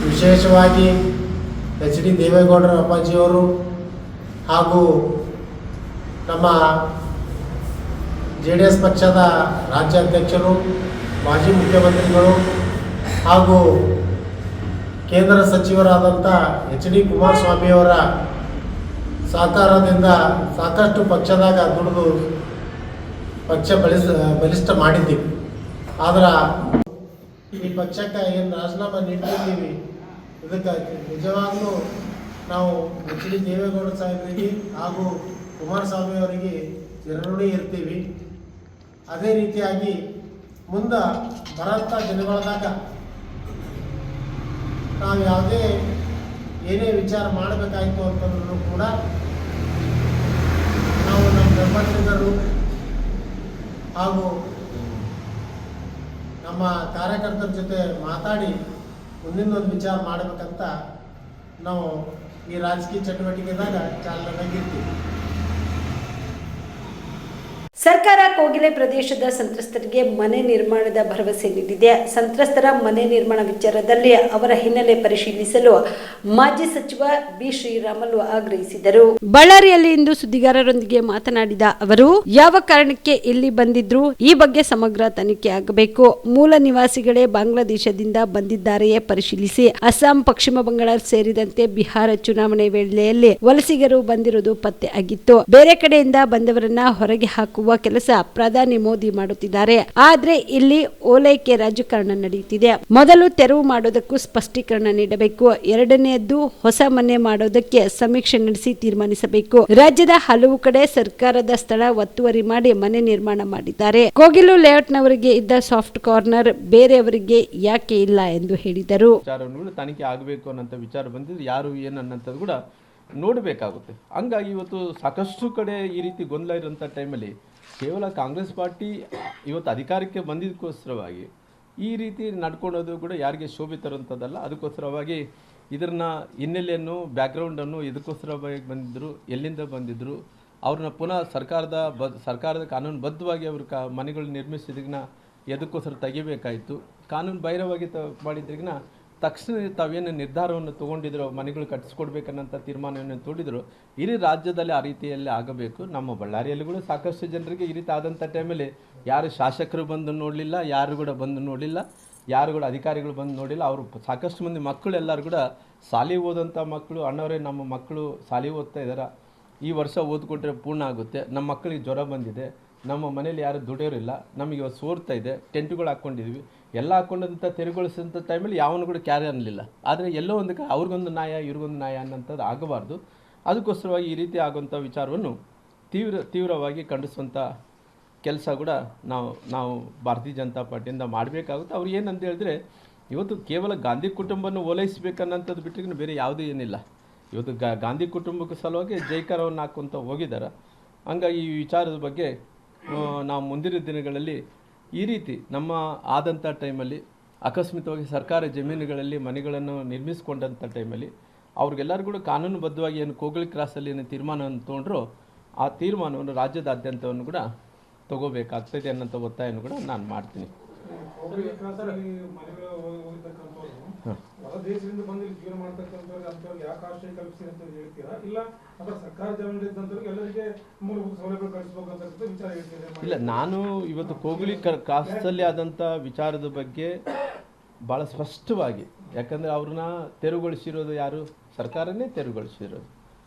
ವಿಶೇಷವಾಗಿ ಎಚ್.ಡಿ. ದೇವೇಗೌಡರ ಅಪ್ಪಾಜಿಯವರು ಹಾಗೂ ನಮ್ಮ JDS ಪಕ್ಷದ ರಾಜ್ಯಾಧ್ಯಕ್ಷರು, ಮಾಜಿ ಮುಖ್ಯಮಂತ್ರಿಗಳು ಹಾಗೂ ಕೇಂದ್ರ ಸಚಿವರಾದಂಥ ಎಚ್.ಡಿ. ಕುಮಾರಸ್ವಾಮಿಯವರ ಸಹಕಾರದಿಂದ ಸಾಕಷ್ಟು ಪಕ್ಷದಾಗ ದುಡಿದು ಪಕ್ಷ ಬಲಿಷ್ಠ ಮಾಡಿದ್ದೀವಿ. ಆದ್ರೆ ಈ ಪಕ್ಷಕ್ಕೆ ಏನು ರಾಜೀನಾಮೆ ನೀಡ್ತಿದ್ದೀವಿ ಇದಕ್ಕೆ ನಿಜವಾಗ್ಲೂ ನಾವು ಎಚ್.ಡಿ. ದೇವೇಗೌಡ ಸಾಹೇಬರಿಗೆ ಹಾಗೂ ಕುಮಾರಸ್ವಾಮಿಯವರಿಗೆ ಚಿರಋಣಿ ಇರ್ತೀವಿ. ಅದೇ ರೀತಿಯಾಗಿ ಮುಂದೆ ಬರೋಂಥ ದಿನಗಳದಾಗ ನಾವು ಯಾವುದೇ ಏನೇ ವಿಚಾರ ಮಾಡಬೇಕಾಯಿತು ಅಂತಂದ್ರೂ ಕೂಡ ನಾವು ನಮ್ಮ ಬೆಂಬಲಿಗರು ಹಾಗೂ ನಮ್ಮ ಕಾರ್ಯಕರ್ತರ ಜೊತೆ ಮಾತಾಡಿ ಮುಂದಿನ ವಿಚಾರ ಮಾಡಬೇಕಂತ ನಾವು ಈ ರಾಜಕೀಯ ಚಟುವಟಿಕೆದಾಗ ಚಾಲನೆಯಾಗಿರ್ತೀವಿ. ಸರ್ಕಾರ ಕೋಗಿಲೆ ಪ್ರದೇಶದ ಸಂತ್ರಸ್ತರಿಗೆ ಮನೆ ನಿರ್ಮಾಣದ ಭರವಸೆ ನೀಡಿದೆ. ಸಂತ್ರಸ್ತರ ಮನೆ ನಿರ್ಮಾಣ ವಿಚಾರದಲ್ಲಿ ಅವರ ಹಿನ್ನೆಲೆ ಪರಿಶೀಲಿಸಲು ಮಾಜಿ ಸಚಿವ ಬಿ. ಶ್ರೀರಾಮುಲು ಆಗ್ರಹಿಸಿದರು. ಬಳ್ಳಾರಿಯಲ್ಲಿ ಇಂದು ಸುದ್ದಿಗಾರರೊಂದಿಗೆ ಮಾತನಾಡಿದ ಅವರು, ಯಾವ ಕಾರಣಕ್ಕೆ ಇಲ್ಲಿ ಬಂದಿದ್ರು ಈ ಬಗ್ಗೆ ಸಮಗ್ರ ತನಿಖೆ ಆಗಬೇಕು. ಮೂಲ ನಿವಾಸಿಗಳೇ ಬಾಂಗ್ಲಾದೇಶದಿಂದ ಬಂದಿದ್ದಾರೆಯೇ ಪರಿಶೀಲಿಸಿ. ಅಸ್ಸಾಂ, ಪಶ್ಚಿಮ ಬಂಗಾಳ ಸೇರಿದಂತೆ ಬಿಹಾರ ಚುನಾವಣೆ ವೇಳೆಯಲ್ಲಿ ವಲಸಿಗರು ಬಂದಿರುವುದು ಪತ್ತೆ ಆಗಿತ್ತು. ಬೇರೆ ಕಡೆಯಿಂದ ಬಂದವರನ್ನ ಹೊರಗೆ ಹಾಕುವ ಹಾಕುವ ಕೆಲಸ ಪ್ರಧಾನಿ ಮೋದಿ ಮಾಡುತ್ತಿದ್ದಾರೆ. ಆದ್ರೆ ಇಲ್ಲಿ ಓಲೈಕೆ ರಾಜಕಾರಣ ನಡೆಯುತ್ತಿದೆ. ಮೊದಲು ತೆರವು ಮಾಡೋದಕ್ಕೂ ಸ್ಪಷ್ಟೀಕರಣ ನೀಡಬೇಕು. ಎರಡನೆಯದ್ದು ಹೊಸ ಮನೆ ಮಾಡೋದಕ್ಕೆ ಸಮೀಕ್ಷೆ ನಡೆಸಿ ತೀರ್ಮಾನಿಸಬೇಕು. ರಾಜ್ಯದ ಹಲವು ಕಡೆ ಸರ್ಕಾರದ ಸ್ಥಳ ಒತ್ತುವರಿ ಮಾಡಿ ಮನೆ ನಿರ್ಮಾಣ ಮಾಡಿದ್ದಾರೆ. ಕೋಗಿಲು ಲೇಔಟ್ನವರಿಗೆ ಇದ್ದ ಸಾಫ್ಟ್ ಕಾರ್ನರ್ ಬೇರೆಯವರಿಗೆ ಯಾಕೆ ಇಲ್ಲ ಎಂದು ಹೇಳಿದರು. ವಿಚಾರಗಳು ತನಿಖೆ ಆಗಬೇಕು ಅನ್ನೋಂಥ ವಿಚಾರ ಬಂದಿದ್ದು ಯಾರು ಏನು ಅನ್ನೋಂಥದ್ದು ಕೂಡ ನೋಡಬೇಕಾಗುತ್ತೆ. ಹಂಗಾಗಿ ಇವತ್ತು ಸಾಕಷ್ಟು ಕಡೆ ಈ ರೀತಿ ಗೊಂದಲ ಇರೋಂಥ ಟೈಮಲ್ಲಿ ಕೇವಲ ಕಾಂಗ್ರೆಸ್ ಪಾರ್ಟಿ ಇವತ್ತು ಅಧಿಕಾರಕ್ಕೆ ಬಂದಿದ್ದಕ್ಕೋಸ್ಕರವಾಗಿ ಈ ರೀತಿ ನಡ್ಕೊಳೋದು ಕೂಡ ಯಾರಿಗೆ ಶೋಭೆ ತರುವಂಥದ್ದಲ್ಲ. ಅದಕ್ಕೋಸ್ಕರವಾಗಿ ಇದನ್ನ ಹಿನ್ನೆಲೆಯನ್ನು ಬ್ಯಾಕ್ಗ್ರೌಂಡನ್ನು ಇದಕ್ಕೋಸ್ಕರವಾಗಿ ಬಂದಿದ್ದರು, ಎಲ್ಲಿಂದ ಬಂದಿದ್ದರು, ಅವ್ರನ್ನ ಪುನಃ ಸರ್ಕಾರದ ಕಾನೂನುಬದ್ಧವಾಗಿ ಅವ್ರ ಮನೆಗಳು ನಿರ್ಮಿಸಿದ್ರಿಗಿನ ಎದಕ್ಕೋಸ್ಕರ ತೆಗಿಬೇಕಾಯಿತು. ಕಾನೂನು ಬಾಹಿರವಾಗಿ ಮಾಡಿದ್ರಿಗಿನ ತಕ್ಷಣ ತಾವೇನು ನಿರ್ಧಾರವನ್ನು ತೊಗೊಂಡಿದ್ರು, ಮನೆಗಳು ಕಟ್ಟಿಸ್ಕೊಡ್ಬೇಕನ್ನಂಥ ತೀರ್ಮಾನವನ್ನು ತೊಗೊಂಡಿದ್ರು. ಇಡೀ ರಾಜ್ಯದಲ್ಲಿ ಆ ರೀತಿಯಲ್ಲಿ ಆಗಬೇಕು. ನಮ್ಮ ಬಳ್ಳಾರಿಯಲ್ಲಿ ಕೂಡ ಸಾಕಷ್ಟು ಜನರಿಗೆ ಈ ರೀತಿ ಆದಂಥ ಟೈಮಲ್ಲಿ ಯಾರು ಶಾಸಕರು ಬಂದು ನೋಡಲಿಲ್ಲ, ಯಾರು ಕೂಡ ಬಂದು ನೋಡಲಿಲ್ಲ, ಯಾರು ಕೂಡ ಅಧಿಕಾರಿಗಳು ಬಂದು ನೋಡಿಲ್ಲ. ಅವರು ಸಾಕಷ್ಟು ಮಂದಿ ಮಕ್ಕಳು ಎಲ್ಲರೂ ಕೂಡ ಶಾಲೆ ಓದಂಥ ಮಕ್ಕಳು, ಅಣ್ಣವರೇ ನಮ್ಮ ಮಕ್ಕಳು ಶಾಲೆ ಓದ್ತಾ ಇದ್ದಾರೆ, ಈ ವರ್ಷ ಓದ್ಕೊಟ್ರೆ ಪೂರ್ಣ ಆಗುತ್ತೆ, ನಮ್ಮ ಮಕ್ಕಳಿಗೆ ಜ್ವರ ಬಂದಿದೆ, ನಮ್ಮ ಮನೇಲಿ ಯಾರು ದುಡಿಯೋರಿಲ್ಲ, ನಮಗೆ ಸೋರ್ತಾ ಇದೆ, ಟೆಂಟುಗಳು ಹಾಕ್ಕೊಂಡಿದ್ವಿ, ಎಲ್ಲ ಹಾಕ್ಕೊಂಡಂಥ ತೆರವುಗೊಳಿಸಿದಂಥ ಟೈಮಲ್ಲಿ ಯಾವನು ಕೂಡ ಕ್ಯಾರಿ ಅನ್ನಲಿಲ್ಲ. ಆದರೆ ಎಲ್ಲೋ ಒಂದು ಅವ್ರಿಗೊಂದು ನ್ಯಾಯ ಇವ್ರಿಗೊಂದು ನ್ಯಾಯ ಅನ್ನೋಂಥದ್ದು ಆಗಬಾರ್ದು. ಅದಕ್ಕೋಸ್ಕರವಾಗಿ ಈ ರೀತಿ ಆಗುವಂಥ ವಿಚಾರವನ್ನು ತೀವ್ರವಾಗಿ ಖಂಡಿಸುವಂಥ ಕೆಲಸ ಕೂಡ ನಾವು ಭಾರತೀಯ ಜನತಾ ಪಾರ್ಟಿಯಿಂದ ಮಾಡಬೇಕಾಗುತ್ತೆ. ಅವ್ರು ಏನಂತ ಹೇಳಿದ್ರೆ ಇವತ್ತು ಕೇವಲ ಗಾಂಧಿ ಕುಟುಂಬವನ್ನು ಓಲೈಸಬೇಕನ್ನೋಂಥದ್ದು ಬಿಟ್ಟರೆ ಬೇರೆ ಯಾವುದೂ ಏನಿಲ್ಲ. ಇವತ್ತು ಗಾಂಧಿ ಕುಟುಂಬಕ್ಕೆ ಸಲುವಾಗಿ ಜೈಕಾರವನ್ನು ಹಾಕುವಂತ ಹೋಗಿದ್ದಾರೆ. ಹಂಗಾಗಿ ಈ ವಿಚಾರದ ಬಗ್ಗೆ ನಾವು ಮುಂದಿನ ದಿನಗಳಲ್ಲಿ ಈ ರೀತಿ ನಮ್ಮ ಆದಂಥ ಟೈಮಲ್ಲಿ ಅಕಸ್ಮಿತವಾಗಿ ಸರ್ಕಾರ ಜಮೀನುಗಳಲ್ಲಿ ಮನೆಗಳನ್ನು ನಿರ್ಮಿಸಿಕೊಂಡಂಥ ಟೈಮಲ್ಲಿ ಅವ್ರಿಗೆಲ್ಲರಿಗೂ ಕೂಡ ಕಾನೂನುಬದ್ಧವಾಗಿ ಏನು ಕೋಗಳಿ ಕ್ರಾಸಲ್ಲಿ ಏನು ತೀರ್ಮಾನವನ್ನು ತೊಗೊಂಡ್ರೋ ಆ ತೀರ್ಮಾನವನ್ನು ರಾಜ್ಯದಾದ್ಯಂತವನ್ನು ಕೂಡ ತಗೋಬೇಕಾಗ್ತದೆ ಅನ್ನೋಂಥ ಒತ್ತಾಯವನ್ನು ಕೂಡ ನಾನು ಮಾಡ್ತೀನಿ. ಇಲ್ಲ, ನಾನು ಇವತ್ತು ಕೋಗಳಿ ಕ್ರಾಸಲ್ಲಿ ಆದಂಥ ವಿಚಾರದ ಬಗ್ಗೆ ಭಾಳ ಸ್ಪಷ್ಟವಾಗಿ, ಯಾಕಂದರೆ ಅವ್ರನ್ನ ತೆರವುಗೊಳಿಸಿರೋದು ಯಾರು? ಸರ್ಕಾರನೇ ತೆರವುಗೊಳಿಸಿರೋದು.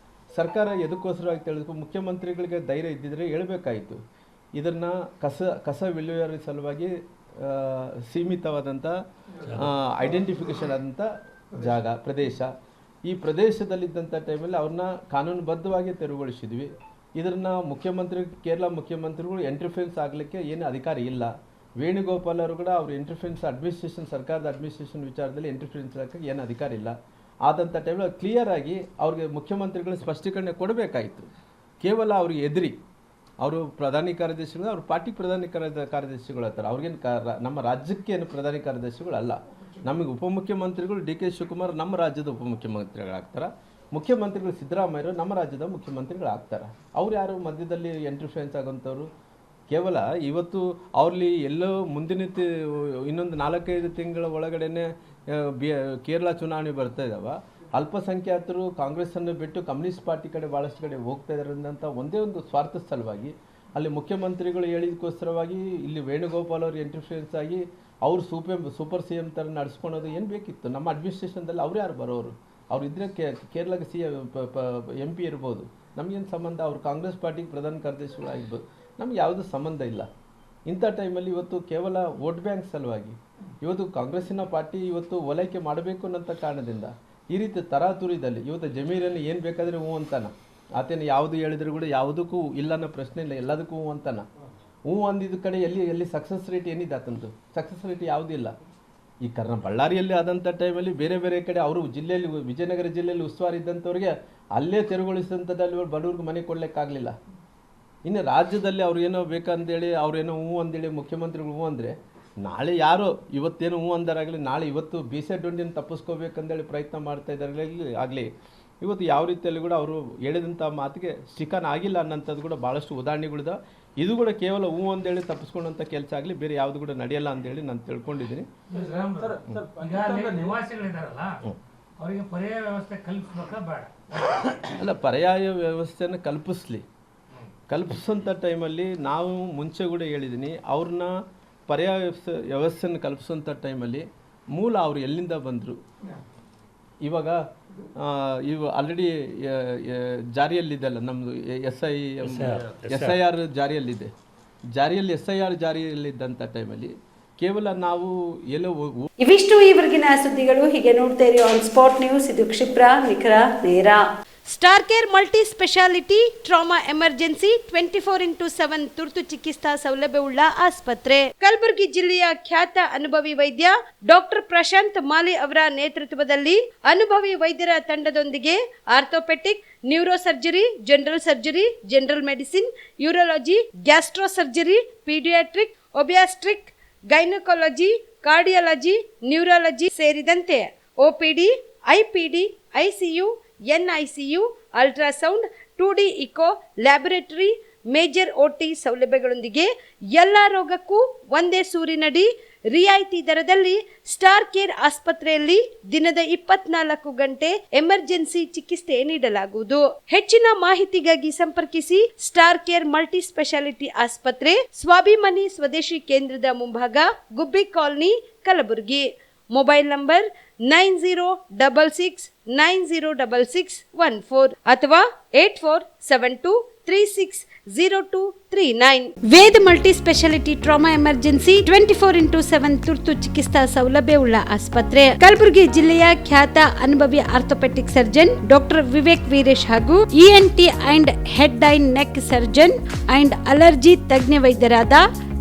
ಸರ್ಕಾರ ಎದಕ್ಕೋಸ್ಕರವಾಗಿ ತಿಳಿದು ಮುಖ್ಯಮಂತ್ರಿಗಳಿಗೆ ಧೈರ್ಯ ಇದ್ದಿದ್ರೆ ಹೇಳಬೇಕಾಯಿತು. ಇದನ್ನು ಕಸ ವಿಲೇವಾರಿ ಸಲುವಾಗಿ ಸೀಮಿತವಾದಂಥ ಐಡೆಂಟಿಫಿಕೇಷನ್ ಆದಂಥ ಜಾಗ ಪ್ರದೇಶ, ಈ ಪ್ರದೇಶದಲ್ಲಿದ್ದಂಥ ಟೈಮಲ್ಲಿ ಅವ್ರನ್ನ ಕಾನೂನುಬದ್ಧವಾಗಿ ತೆರವುಗೊಳಿಸಿದ್ವಿ. ಇದನ್ನು ಕೇರಳ ಮುಖ್ಯಮಂತ್ರಿಗಳು ಎಂಟ್ರಿಫೆನ್ಸ್ ಆಗಲಿಕ್ಕೆ ಏನು ಅಧಿಕಾರ ಇಲ್ಲ. ವೇಣುಗೋಪಾಲ್ ಅವರು ಕೂಡ ಅವರು ಎಂಟ್ರಿಫೆನ್ಸ್ ಅಡ್ಮಿನಿಸ್ಟ್ರೇಷನ್, ಸರ್ಕಾರದ ಅಡ್ಮಿನಿಸ್ಟ್ರೇಷನ್ ವಿಚಾರದಲ್ಲಿ ಎಂಟ್ರಿಫೆನ್ಸ್ ಹಾಕಕ್ಕೆ ಏನು ಅಧಿಕಾರ ಇಲ್ಲ. ಆದಂಥ ಟೈಮಲ್ಲಿ ಕ್ಲಿಯರ್ ಆಗಿ ಅವ್ರಿಗೆ ಮುಖ್ಯಮಂತ್ರಿಗಳು ಸ್ಪಷ್ಟೀಕರಣೆ ಕೊಡಬೇಕಾಯಿತು. ಕೇವಲ ಅವ್ರಿಗೆ ಎದುರಿ ಅವರು ಪ್ರಧಾನಿ ಕಾರ್ಯದರ್ಶಿಗಳು, ಅವ್ರ ಪಾರ್ಟಿ ಪ್ರಧಾನಿ ಕಾರ್ಯದರ್ಶಿಗಳು ಆಗ್ತಾರೆ. ಅವ್ರಿಗೇನು ನಮ್ಮ ರಾಜ್ಯಕ್ಕೆ ಏನು ಪ್ರಧಾನಿ ಕಾರ್ಯದರ್ಶಿಗಳು ಅಲ್ಲ. ನಮಗೆ ಉಪಮುಖ್ಯಮಂತ್ರಿಗಳು DK ಶಿವಕುಮಾರ್ ನಮ್ಮ ರಾಜ್ಯದ ಉಪಮುಖ್ಯಮಂತ್ರಿಗಳಾಗ್ತಾರೆ, ಮುಖ್ಯಮಂತ್ರಿಗಳು ಸಿದ್ದರಾಮಯ್ಯರು ನಮ್ಮ ರಾಜ್ಯದ ಮುಖ್ಯಮಂತ್ರಿಗಳಾಗ್ತಾರೆ. ಅವ್ರು ಯಾರು ಮಧ್ಯದಲ್ಲಿ ಎಂಟ್ರಿಫೆನ್ಸ್ ಆಗೋಂಥವ್ರು? ಕೇವಲ ಇವತ್ತು ಅವ್ರಲ್ಲಿ ಎಲ್ಲೋ ಮುಂದಿನ ಇನ್ನೊಂದು 4-5 ತಿಂಗಳ ಒಳಗಡೆನೆ ಕೇರಳ ಚುನಾವಣೆ ಬರ್ತಾ ಇದ್ದಾವೆ. ಅಲ್ಪಸಂಖ್ಯಾತರು ಕಾಂಗ್ರೆಸ್ಸನ್ನು ಬಿಟ್ಟು ಕಮ್ಯುನಿಸ್ಟ್ ಪಾರ್ಟಿ ಕಡೆ ಭಾಳಷ್ಟು ಕಡೆ ಹೋಗ್ತಾ ಇದ್ದಾರೆ ಅಂತ ಒಂದೇ ಒಂದು ಸ್ವಾರ್ಥ ಸಲುವಾಗಿ ಅಲ್ಲಿ ಮುಖ್ಯಮಂತ್ರಿಗಳು ಹೇಳಿದಕ್ಕೋಸ್ಕರವಾಗಿ ಇಲ್ಲಿ ವೇಣುಗೋಪಾಲ್ ಅವರು ಎಂಟ್ರಿಫೆನ್ಸ್ ಆಗಿ ಅವರು ಸೂಪರ್ CM ಥರ ನಡೆಸ್ಕೊಳೋದು ಏನು ಬೇಕಿತ್ತು? ನಮ್ಮ ಅಡ್ಮಿನಿಸ್ಟ್ರೇಷನ್ದಲ್ಲಿ ಅವ್ರು ಯಾರು ಬರೋರು? ಅವ್ರು ಇದ್ರೆ ಕೇರಳಕ್ಕೆ MP ಇರ್ಬೋದು, ನಮಗೇನು ಸಂಬಂಧ? ಅವರು ಕಾಂಗ್ರೆಸ್ ಪಾರ್ಟಿಗೆ ಪ್ರಧಾನ ಕಾರ್ಯದರ್ಶಿಗಳು ಆಗಿರ್ಬೋದು, ನಮ್ಗೆ ಯಾವುದೂ ಸಂಬಂಧ ಇಲ್ಲ. ಇಂಥ ಟೈಮಲ್ಲಿ ಇವತ್ತು ಕೇವಲ ವೋಟ್ ಬ್ಯಾಂಕ್ ಸಲುವಾಗಿ ಇವತ್ತು ಕಾಂಗ್ರೆಸ್ಸಿನ ಪಾರ್ಟಿ ಇವತ್ತು ಓಲೈಕೆ ಮಾಡಬೇಕು ಅನ್ನೋಂಥ ಕಾರಣದಿಂದ ಈ ರೀತಿ ತರಾತುರಿದಲ್ಲಿ ಇವತ್ತು ಜಮೀರನ್ನು ಏನು ಬೇಕಾದರೆ ಹ್ಞೂ ಅಂತಾನ. ಆತೇನು ಯಾವುದು ಹೇಳಿದ್ರು ಕೂಡ ಯಾವುದಕ್ಕೂ ಇಲ್ಲ ಅನ್ನೋ ಪ್ರಶ್ನೆ ಇಲ್ಲ, ಎಲ್ಲದಕ್ಕೂ ಹ್ಞೂ ಅಂತಾನ. ಹ್ಞೂ ಅಂದಿದ್ದ ಕಡೆ ಎಲ್ಲಿ ಸಕ್ಸಸ್ ರೇಟ್ ಏನಿದೆ ಆತಂದು? ಸಕ್ಸಸ್ ರೇಟ್ ಯಾವುದೂ ಇಲ್ಲ. ಈ ಬಳ್ಳಾರಿಯಲ್ಲಿ ಆದಂಥ ಟೈಮಲ್ಲಿ ಬೇರೆ ಕಡೆ ಅವರು ಜಿಲ್ಲೆಯಲ್ಲಿ, ವಿಜಯನಗರ ಜಿಲ್ಲೆಯಲ್ಲಿ ಉಸ್ತುವಾರಿ ಇದ್ದಂಥವ್ರಿಗೆ ಅಲ್ಲೇ ತೆರವುಗೊಳಿಸಿದಂಥದ್ದಲ್ಲಿ ಬಡವ್ರಿಗೆ ಮನೆ ಕೊಡಲಿಕ್ಕಾಗಲಿಲ್ಲ. ಇನ್ನು ರಾಜ್ಯದಲ್ಲಿ ಅವ್ರು ಏನೋ ಬೇಕಂತೇಳಿ ಅವ್ರೇನೋ ಹ್ಞೂ ಅಂದೇಳಿ ಮುಖ್ಯಮಂತ್ರಿಗಳು ಹ್ಞೂ ಅಂದರೆ ನಾಳೆ ಯಾರೋ ಇವತ್ತೇನೋ ಹ್ಞೂ ಅಂದಾರಾಗಲಿ, ನಾಳೆ ಇವತ್ತು ಬೀಸೆಡ್ಡುಂಡಿನ ತಪ್ಪಿಸ್ಕೋಬೇಕಂದೇಳಿ ಪ್ರಯತ್ನ ಮಾಡ್ತಾ ಇದ್ದಾರೆ ಆಗಲಿ, ಇವತ್ತು ಯಾವ ರೀತಿಯಲ್ಲಿ ಕೂಡ ಅವರು ಹೇಳಿದಂಥ ಮಾತಿಗೆ ಸ್ಟಿಕನ್ ಆಗಿಲ್ಲ ಅನ್ನೋಂಥದ್ದು ಕೂಡ ಭಾಳಷ್ಟು ಉದಾಹರಣೆಗಳಿದೆ. ಇದು ಕೂಡ ಕೇವಲ ಹ್ಞೂ ಅಂದೇಳಿ ತಪ್ಪಿಸ್ಕೊಂಡಂಥ ಕೆಲಸ ಆಗಲಿ, ಬೇರೆ ಯಾವುದು ಕೂಡ ನಡೆಯಲ್ಲ ಅಂತೇಳಿ ನಾನು ತಿಳ್ಕೊಂಡಿದ್ದೀನಿ. ಅಲ್ಲ, ಪರ್ಯಾಯ ವ್ಯವಸ್ಥೆಯನ್ನು ಕಲ್ಪಿಸೋಂಥ ಟೈಮಲ್ಲಿ ನಾವು ಮುಂಚೆ ಕೂಡ ಹೇಳಿದ್ದೀನಿ, ಅವ್ರನ್ನ ಪರ್ಯಾಯ ವ್ಯವಸ್ಥೆಯನ್ನು ಕಲ್ಪಿಸೋಂಥ ಟೈಮಲ್ಲಿ ಮೂಲ ಅವರು ಎಲ್ಲಿಂದ ಬಂದರು? ಇವಾಗ ಇವು ಆಲ್ರೆಡಿ ಜಾರಿಯಲ್ಲಿದೆಲ್ಲ ನಮ್ಮದು SIR ಜಾರಿಯಲ್ಲಿದೆ. ಜಾರಿಯಲ್ಲಿ SIR ಜಾರಿಯಲ್ಲಿದ್ದಂಥ ಟೈಮಲ್ಲಿ ಕೇವಲ ನಾವು ಎಲ್ಲೋ ಇವಿಷ್ಟು ಈವರೆಗಿನ ಸುದ್ದಿಗಳು. ಹೀಗೆ ನೋಡ್ತಾ ಇರಿ ಆನ್ ಸ್ಪಾಟ್ ನ್ಯೂಸ್. ಇದು ಕ್ಷಿಪ್ರ, ನಿಖರ, ನೇರ. Star care multi speciality trauma emergency 24x7 ತುರ್ತು ಚಿಕಿತ್ಸಾ ಸೌಲಭ್ಯವುಳ್ಳ ಆಸ್ಪತ್ರೆ. ಕಲಬುರಗಿ ಜಿಲ್ಲೆಯ ಖ್ಯಾತ ಅನುಭವಿ ವೈದ್ಯ ಡಾಕ್ಟರ್ ಪ್ರಶಾಂತ್ ಮಾಲಿ ಅವರ ನೇತೃತ್ವದಲ್ಲಿ ಅನುಭವಿ ವೈದ್ಯರ ತಂಡದೊಂದಿಗೆ orthopaedic, neuro surgery, general surgery, general medicine, urology, gastro surgery, paediatric, obstetric, gynaecology, cardiology, neurology ಸೇರಿದಂತೆ OPD, IPD, ICU, NICU, ultrasound, 2D echo, laboratory, major OT ಸೌಲಭ್ಯಗಳೊಂದಿಗೆ ಎಲ್ಲ ರೋಗಕ್ಕೂ ಒಂದೇ ಸೂರಿನಡಿ ರಿಯಾಯಿತಿ ದರದಲ್ಲಿ ಸ್ಟಾರ್ ಕೇರ್ ಆಸ್ಪತ್ರೆಯಲ್ಲಿ ದಿನದ 24 ಗಂಟೆ ಎಮರ್ಜೆನ್ಸಿ ಚಿಕಿತ್ಸೆ ನೀಡಲಾಗುವುದು. ಹೆಚ್ಚಿನ ಮಾಹಿತಿಗಾಗಿ ಸಂಪರ್ಕಿಸಿ ಸ್ಟಾರ್ ಕೇರ್ ಮಲ್ಟಿ ಸ್ಪೆಷಾಲಿಟಿ ಆಸ್ಪತ್ರೆ, ಸ್ವಾಭಿಮಾನಿ ಸ್ವದೇಶಿ ಕೇಂದ್ರದ ಮುಂಭಾಗ, Gubbi colony, Kalaburagi. Mobile number 9066906614 ಅಥವಾ 8472360239. Veda multi speciality trauma emergency 24x7 ತುರ್ತು ಚಿಕಿತ್ಸಾ ಸೌಲಭ್ಯವುಳ್ಳ ಆಸ್ಪತ್ರೆ. ಕಲಬುರಗಿ ಜಿಲ್ಲೆಯ ಖ್ಯಾತ ಅನುಭವಿ orthopaedic surgeon doctor Vivek Veeresh ಹಾಗೂ ENT and head and neck surgeon and allergy ತಜ್ಞ ವೈದ್ಯರಾದ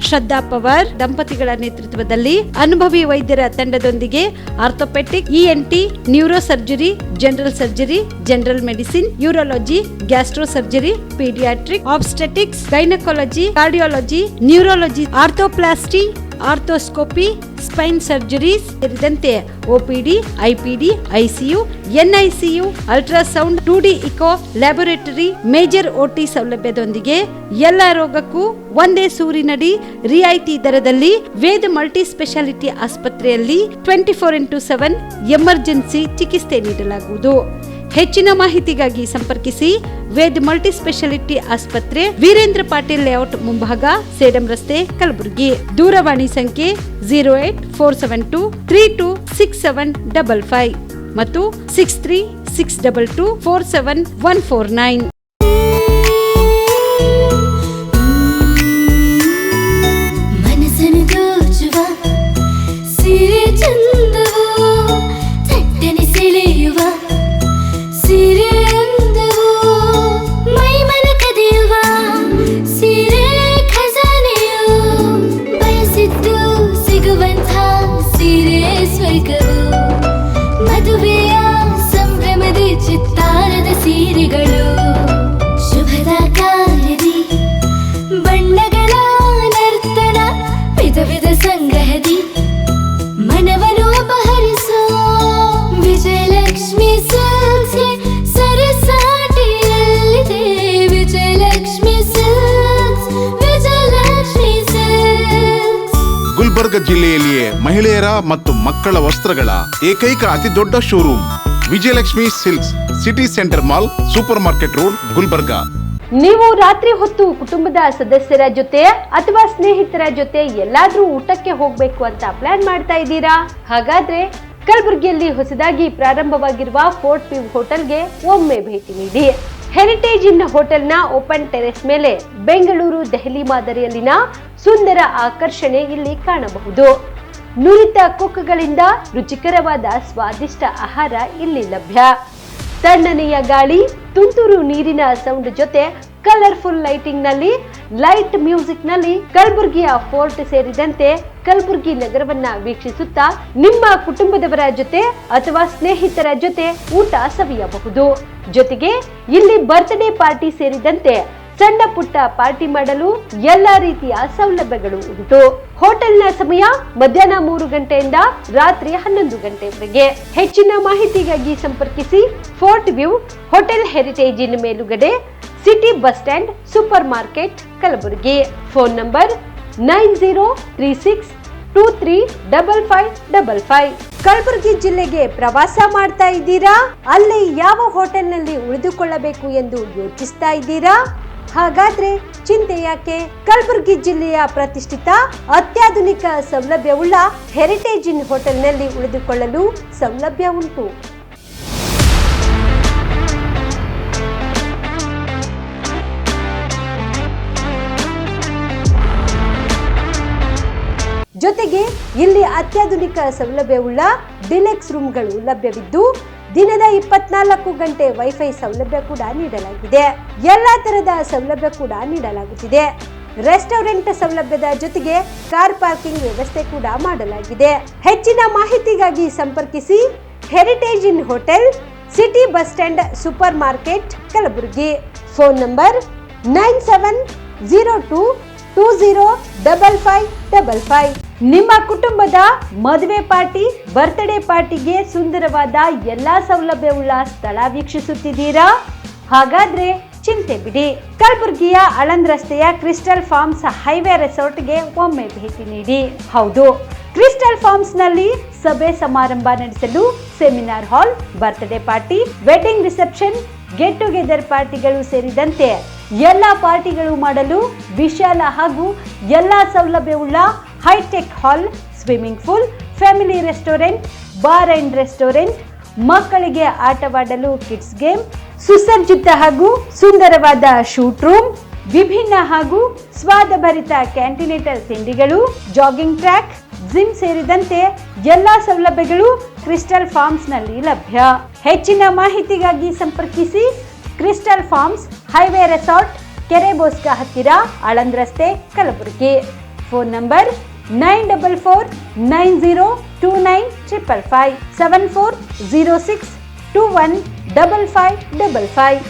ಶ್ರದ್ಧಾ ಪವಾರ್ ದಂಪತಿಗಳ ನೇತೃತ್ವದಲ್ಲಿ ಅನುಭವಿ ವೈದ್ಯರ ತಂಡದೊಂದಿಗೆ orthopaedic, ENT, neuro surgery, general surgery, general medicine, urology, gastro surgery, paediatric, obstetrics, gynaecology, cardiology, neurology, arthroplasty, arthroscopy, spine surgeries ಸೇರಿದಂತೆ OPD, IPD, ICU, NICU, ultrasound, 2D echo, laboratory, major OT ಸೌಲಭ್ಯದೊಂದಿಗೆ ಎಲ್ಲ ರೋಗಕ್ಕೂ ಒಂದೇ ಸೂರಿನಡಿ ರಿಯಾಯಿತಿ ದರದಲ್ಲಿ ವೇದ ಮಲ್ಟಿ ಸ್ಪೆಷಾಲಿಟಿ ಆಸ್ಪತ್ರೆಯಲ್ಲಿ 24x7 ಎಮರ್ಜೆನ್ಸಿ ಚಿಕಿತ್ಸೆ ನೀಡಲಾಗುವುದು. ಹೆಚ್ಚಿನ ಮಾಹಿತಿಗಾಗಿ ಸಂಪರ್ಕಿಸಿ ವೇದ್ ಮಲ್ಟಿ ಸ್ಪೆಷಾಲಿಟಿ ಆಸ್ಪತ್ರೆ, ವೀರೇಂದ್ರ ಪಾಟೀಲ್ ಲೇಔಟ್ ಮುಂಭಾಗ, ಸೇಡಂ ರಸ್ತೆ, ಕಲಬುರಗಿ. ದೂರವಾಣಿ ಸಂಖ್ಯೆ 08472326755 ಮತ್ತು 6362247149. ಗುಲ್ಬರ್ಗ ಜಿಲ್ಲೆಯಲ್ಲಿಯೇ ಮಹಿಳೆಯರ ಮತ್ತು ಮಕ್ಕಳ ವಸ್ತ್ರಗಳ ಏಕೈಕ ಅತಿ ದೊಡ್ಡ showroom Vijayalakshmi silks, city centre mall, super market road, Gulbarga. ನೀವು ರಾತ್ರಿ ಹೊತ್ತು ಕುಟುಂಬದ ಸದಸ್ಯರ ಜೊತೆ ಅಥವಾ ಸ್ನೇಹಿತರ ಜೊತೆ ಎಲ್ಲಾದ್ರೂ ಊಟಕ್ಕೆ ಹೋಗ್ಬೇಕು ಅಂತ ಪ್ಲಾನ್ ಮಾಡ್ತಾ ಇದ್ದೀರಾ? ಹಾಗಾದ್ರೆ ಕಲಬುರಗಿಯಲ್ಲಿ ಹೊಸದಾಗಿ ಪ್ರಾರಂಭವಾಗಿರುವ ಫೋರ್ಟ್ ವ್ಯೂ ಹೋಟೆಲ್ಗೆ ಒಮ್ಮೆ ಭೇಟಿ ನೀಡಿ. ಹೆರಿಟೇಜ್ ಇನ್ ಹೋಟೆಲ್ನ ಓಪನ್ ಟೆರೆಸ್ ಮೇಲೆ ಬೆಂಗಳೂರು, ದೆಹಲಿ ಮಾದರಿಯಲ್ಲಿನ ಸುಂದರ ಆಕರ್ಷಣೆ ಇಲ್ಲಿ ಕಾಣಬಹುದು. ನುರಿತ ಕುಕ್ಗಳಿಂದ ರುಚಿಕರವಾದ ಸ್ವಾದಿಷ್ಟ ಆಹಾರ ಇಲ್ಲಿ ಲಭ್ಯ. ತಣ್ಣನೆಯ ಗಾಳಿ, ತುಂತುರು ನೀರಿನ ಸೌಂಡ್ ಜೊತೆ ಕಲರ್ಫುಲ್ ಲೈಟಿಂಗ್ ನಲ್ಲಿ, ಲೈಟ್ ಮ್ಯೂಸಿಕ್ ನಲ್ಲಿ ಕಲಬುರಗಿಯ ಫೋರ್ಟ್ ಸೇರಿದಂತೆ ಕಲಬುರಗಿ ನಗರವನ್ನ ವೀಕ್ಷಿಸುತ್ತಾ ನಿಮ್ಮ ಕುಟುಂಬದವರ ಜೊತೆ ಅಥವಾ ಸ್ನೇಹಿತರ ಜೊತೆ ಊಟ ಸವಿಯಬಹುದು. ಜೊತೆಗೆ ಇಲ್ಲಿ ಬರ್ತ್ಡೇ ಪಾರ್ಟಿ ಸೇರಿದಂತೆ ಸಣ್ಣ ಪುಟ್ಟ ಪಾರ್ಟಿ ಮಾಡಲು ಎಲ್ಲಾ ರೀತಿಯ ಸೌಲಭ್ಯಗಳು ಉಂಟು. ಹೋಟೆಲ್ನ ಸಮಯ ಮಧ್ಯಾಹ್ನ 3 ಗಂಟೆಯಿಂದ ರಾತ್ರಿ 11 ಗಂಟೆವರೆಗೆ. ಹೆಚ್ಚಿನ ಮಾಹಿತಿಗಾಗಿ ಸಂಪರ್ಕಿಸಿ ಫೋರ್ಟ್ ವ್ಯೂ ಹೋಟೆಲ್, ಹೆರಿಟೇಜ್ ಇನ್ ಮೇಲುಗಡೆ, city bus stand, super market, Kalaburagi. Phone number 9036235555. Kalaburagi ಜಿಲ್ಲೆಗೆ ಪ್ರವಾಸ ಮಾಡ್ತಾ ಇದ್ದೀರಾ? ಅಲ್ಲಿ ಯಾವ ಹೋಟೆಲ್ನಲ್ಲಿ ಉಳಿದುಕೊಳ್ಳಬೇಕು ಎಂದು ಯೋಚಿಸ್ತಾ ಇದ್ದೀರಾ? ಹಾಗಾದ್ರೆ ಚಿಂತೆ ಯಾಕೆ? ಕಲಬುರಗಿ ಜಿಲ್ಲೆಯ ಪ್ರತಿಷ್ಠಿತ ಅತ್ಯಾಧುನಿಕ ಸೌಲಭ್ಯವುಳ್ಳ ಹೆರಿಟೇಜ್ ಇನ್ ಹೋಟೆಲ್ನಲ್ಲಿ ಉಳಿದುಕೊಳ್ಳಲು ಸೌಲಭ್ಯ ಉಂಟು. ಜೊತೆಗೆ ಇಲ್ಲಿ ಅತ್ಯಾಧುನಿಕ ಸೌಲಭ್ಯವುಳ್ಳ ಡಿಲೆಕ್ಸ್ ರೂಮ್ಗಳು ಲಭ್ಯವಿದ್ದು ದಿನದ 24 ಗಂಟೆ ವೈಫೈ ಸೌಲಭ್ಯ ಕೂಡ ನೀಡಲಾಗಿದೆ. ಎಲ್ಲಾ ತರಹದ ಸೌಲಭ್ಯ ಕೂಡ ನೀಡಲಾಗುತ್ತಿದೆ. ರೆಸ್ಟೋರೆಂಟ್ ಸೌಲಭ್ಯದ ಜೊತೆಗೆ ಕಾರ್ ಪಾರ್ಕಿಂಗ್ ವ್ಯವಸ್ಥೆ ಕೂಡ ಮಾಡಲಾಗಿದೆ. ಹೆಚ್ಚಿನ ಮಾಹಿತಿಗಾಗಿ ಸಂಪರ್ಕಿಸಿ heritage inn hotel, city bus stand, super market, Kalaburagi. Phone number 9702205555. ನಿಮ್ಮ ಕುಟುಂಬದ ಮದುವೆ ಪಾರ್ಟಿ, ಬರ್ತ್ಡೇ ಪಾರ್ಟಿಗೆ ಸುಂದರವಾದ ಎಲ್ಲಾ ಸೌಲಭ್ಯವುಳ್ಳ ಸ್ಥಳ ವೀಕ್ಷಿಸುತ್ತಿದ್ದೀರಾ? ಹಾಗಾದ್ರೆ ಚಿಂತೆ ಬಿಡಿ. ಕಲಬುರಗಿಯ ಆಳಂದ್ ರಸ್ತೆಯ ಕ್ರಿಸ್ಟಲ್ ಫಾರ್ಮ್ಸ್ ಹೈವೇ ರೆಸಾರ್ಟ್ಗೆ ಒಮ್ಮೆ ಭೇಟಿ ನೀಡಿ. ಹೌದು, ಕ್ರಿಸ್ಟಲ್ ಫಾರ್ಮ್ಸ್ ನಲ್ಲಿ ಸಭೆ ಸಮಾರಂಭ ನಡೆಸಲು seminar hall, birthday party, wedding reception, get together ಪಾರ್ಟಿಗಳು ಸೇರಿದಂತೆ ಎಲ್ಲಾ ಪಾರ್ಟಿಗಳು ಮಾಡಲು ವಿಶಾಲ ಹಾಗೂ ಎಲ್ಲಾ ಸೌಲಭ್ಯವುಳ್ಳ hi tech hall, swimming pool, family restaurant, bar and restaurant, ಮಕ್ಕಳಿಗೆ ಆಟವಾಡಲು ಕಿಡ್ಸ್ ಗೇಮ್, ಸುಸಜ್ಜಿತ ಹಾಗೂ ಸುಂದರವಾದ ಶೂಟ್ ರೂಮ್, ವಿಭಿನ್ನ ಹಾಗೂ ಸ್ವಾದಭರಿತ ಕ್ಯಾಂಟಿನೇಟಲ್ ತಿಂಡಿಗಳು, ಜಾಗಿಂಗ್ ಟ್ರ್ಯಾಕ್, ಜಿಮ್ ಸೇರಿದಂತೆ ಎಲ್ಲಾ ಸೌಲಭ್ಯಗಳು ಕ್ರಿಸ್ಟಲ್ ಫಾರ್ಮ್ಸ್ ನಲ್ಲಿ ಲಭ್ಯ. ಹೆಚ್ಚಿನ ಮಾಹಿತಿಗಾಗಿ ಸಂಪರ್ಕಿಸಿ ಕ್ರಿಸ್ಟಲ್ ಫಾರ್ಮ್ಸ್ ಹೈವೇ ರೆಸಾರ್ಟ್, ಕೆರೆಬೋಸ್ಕ ಹತ್ತಿರ, ಆಳಂದ್ ರಸ್ತೆ, ಕಲಬುರಗಿ. Phone number 9490295555 7406215555.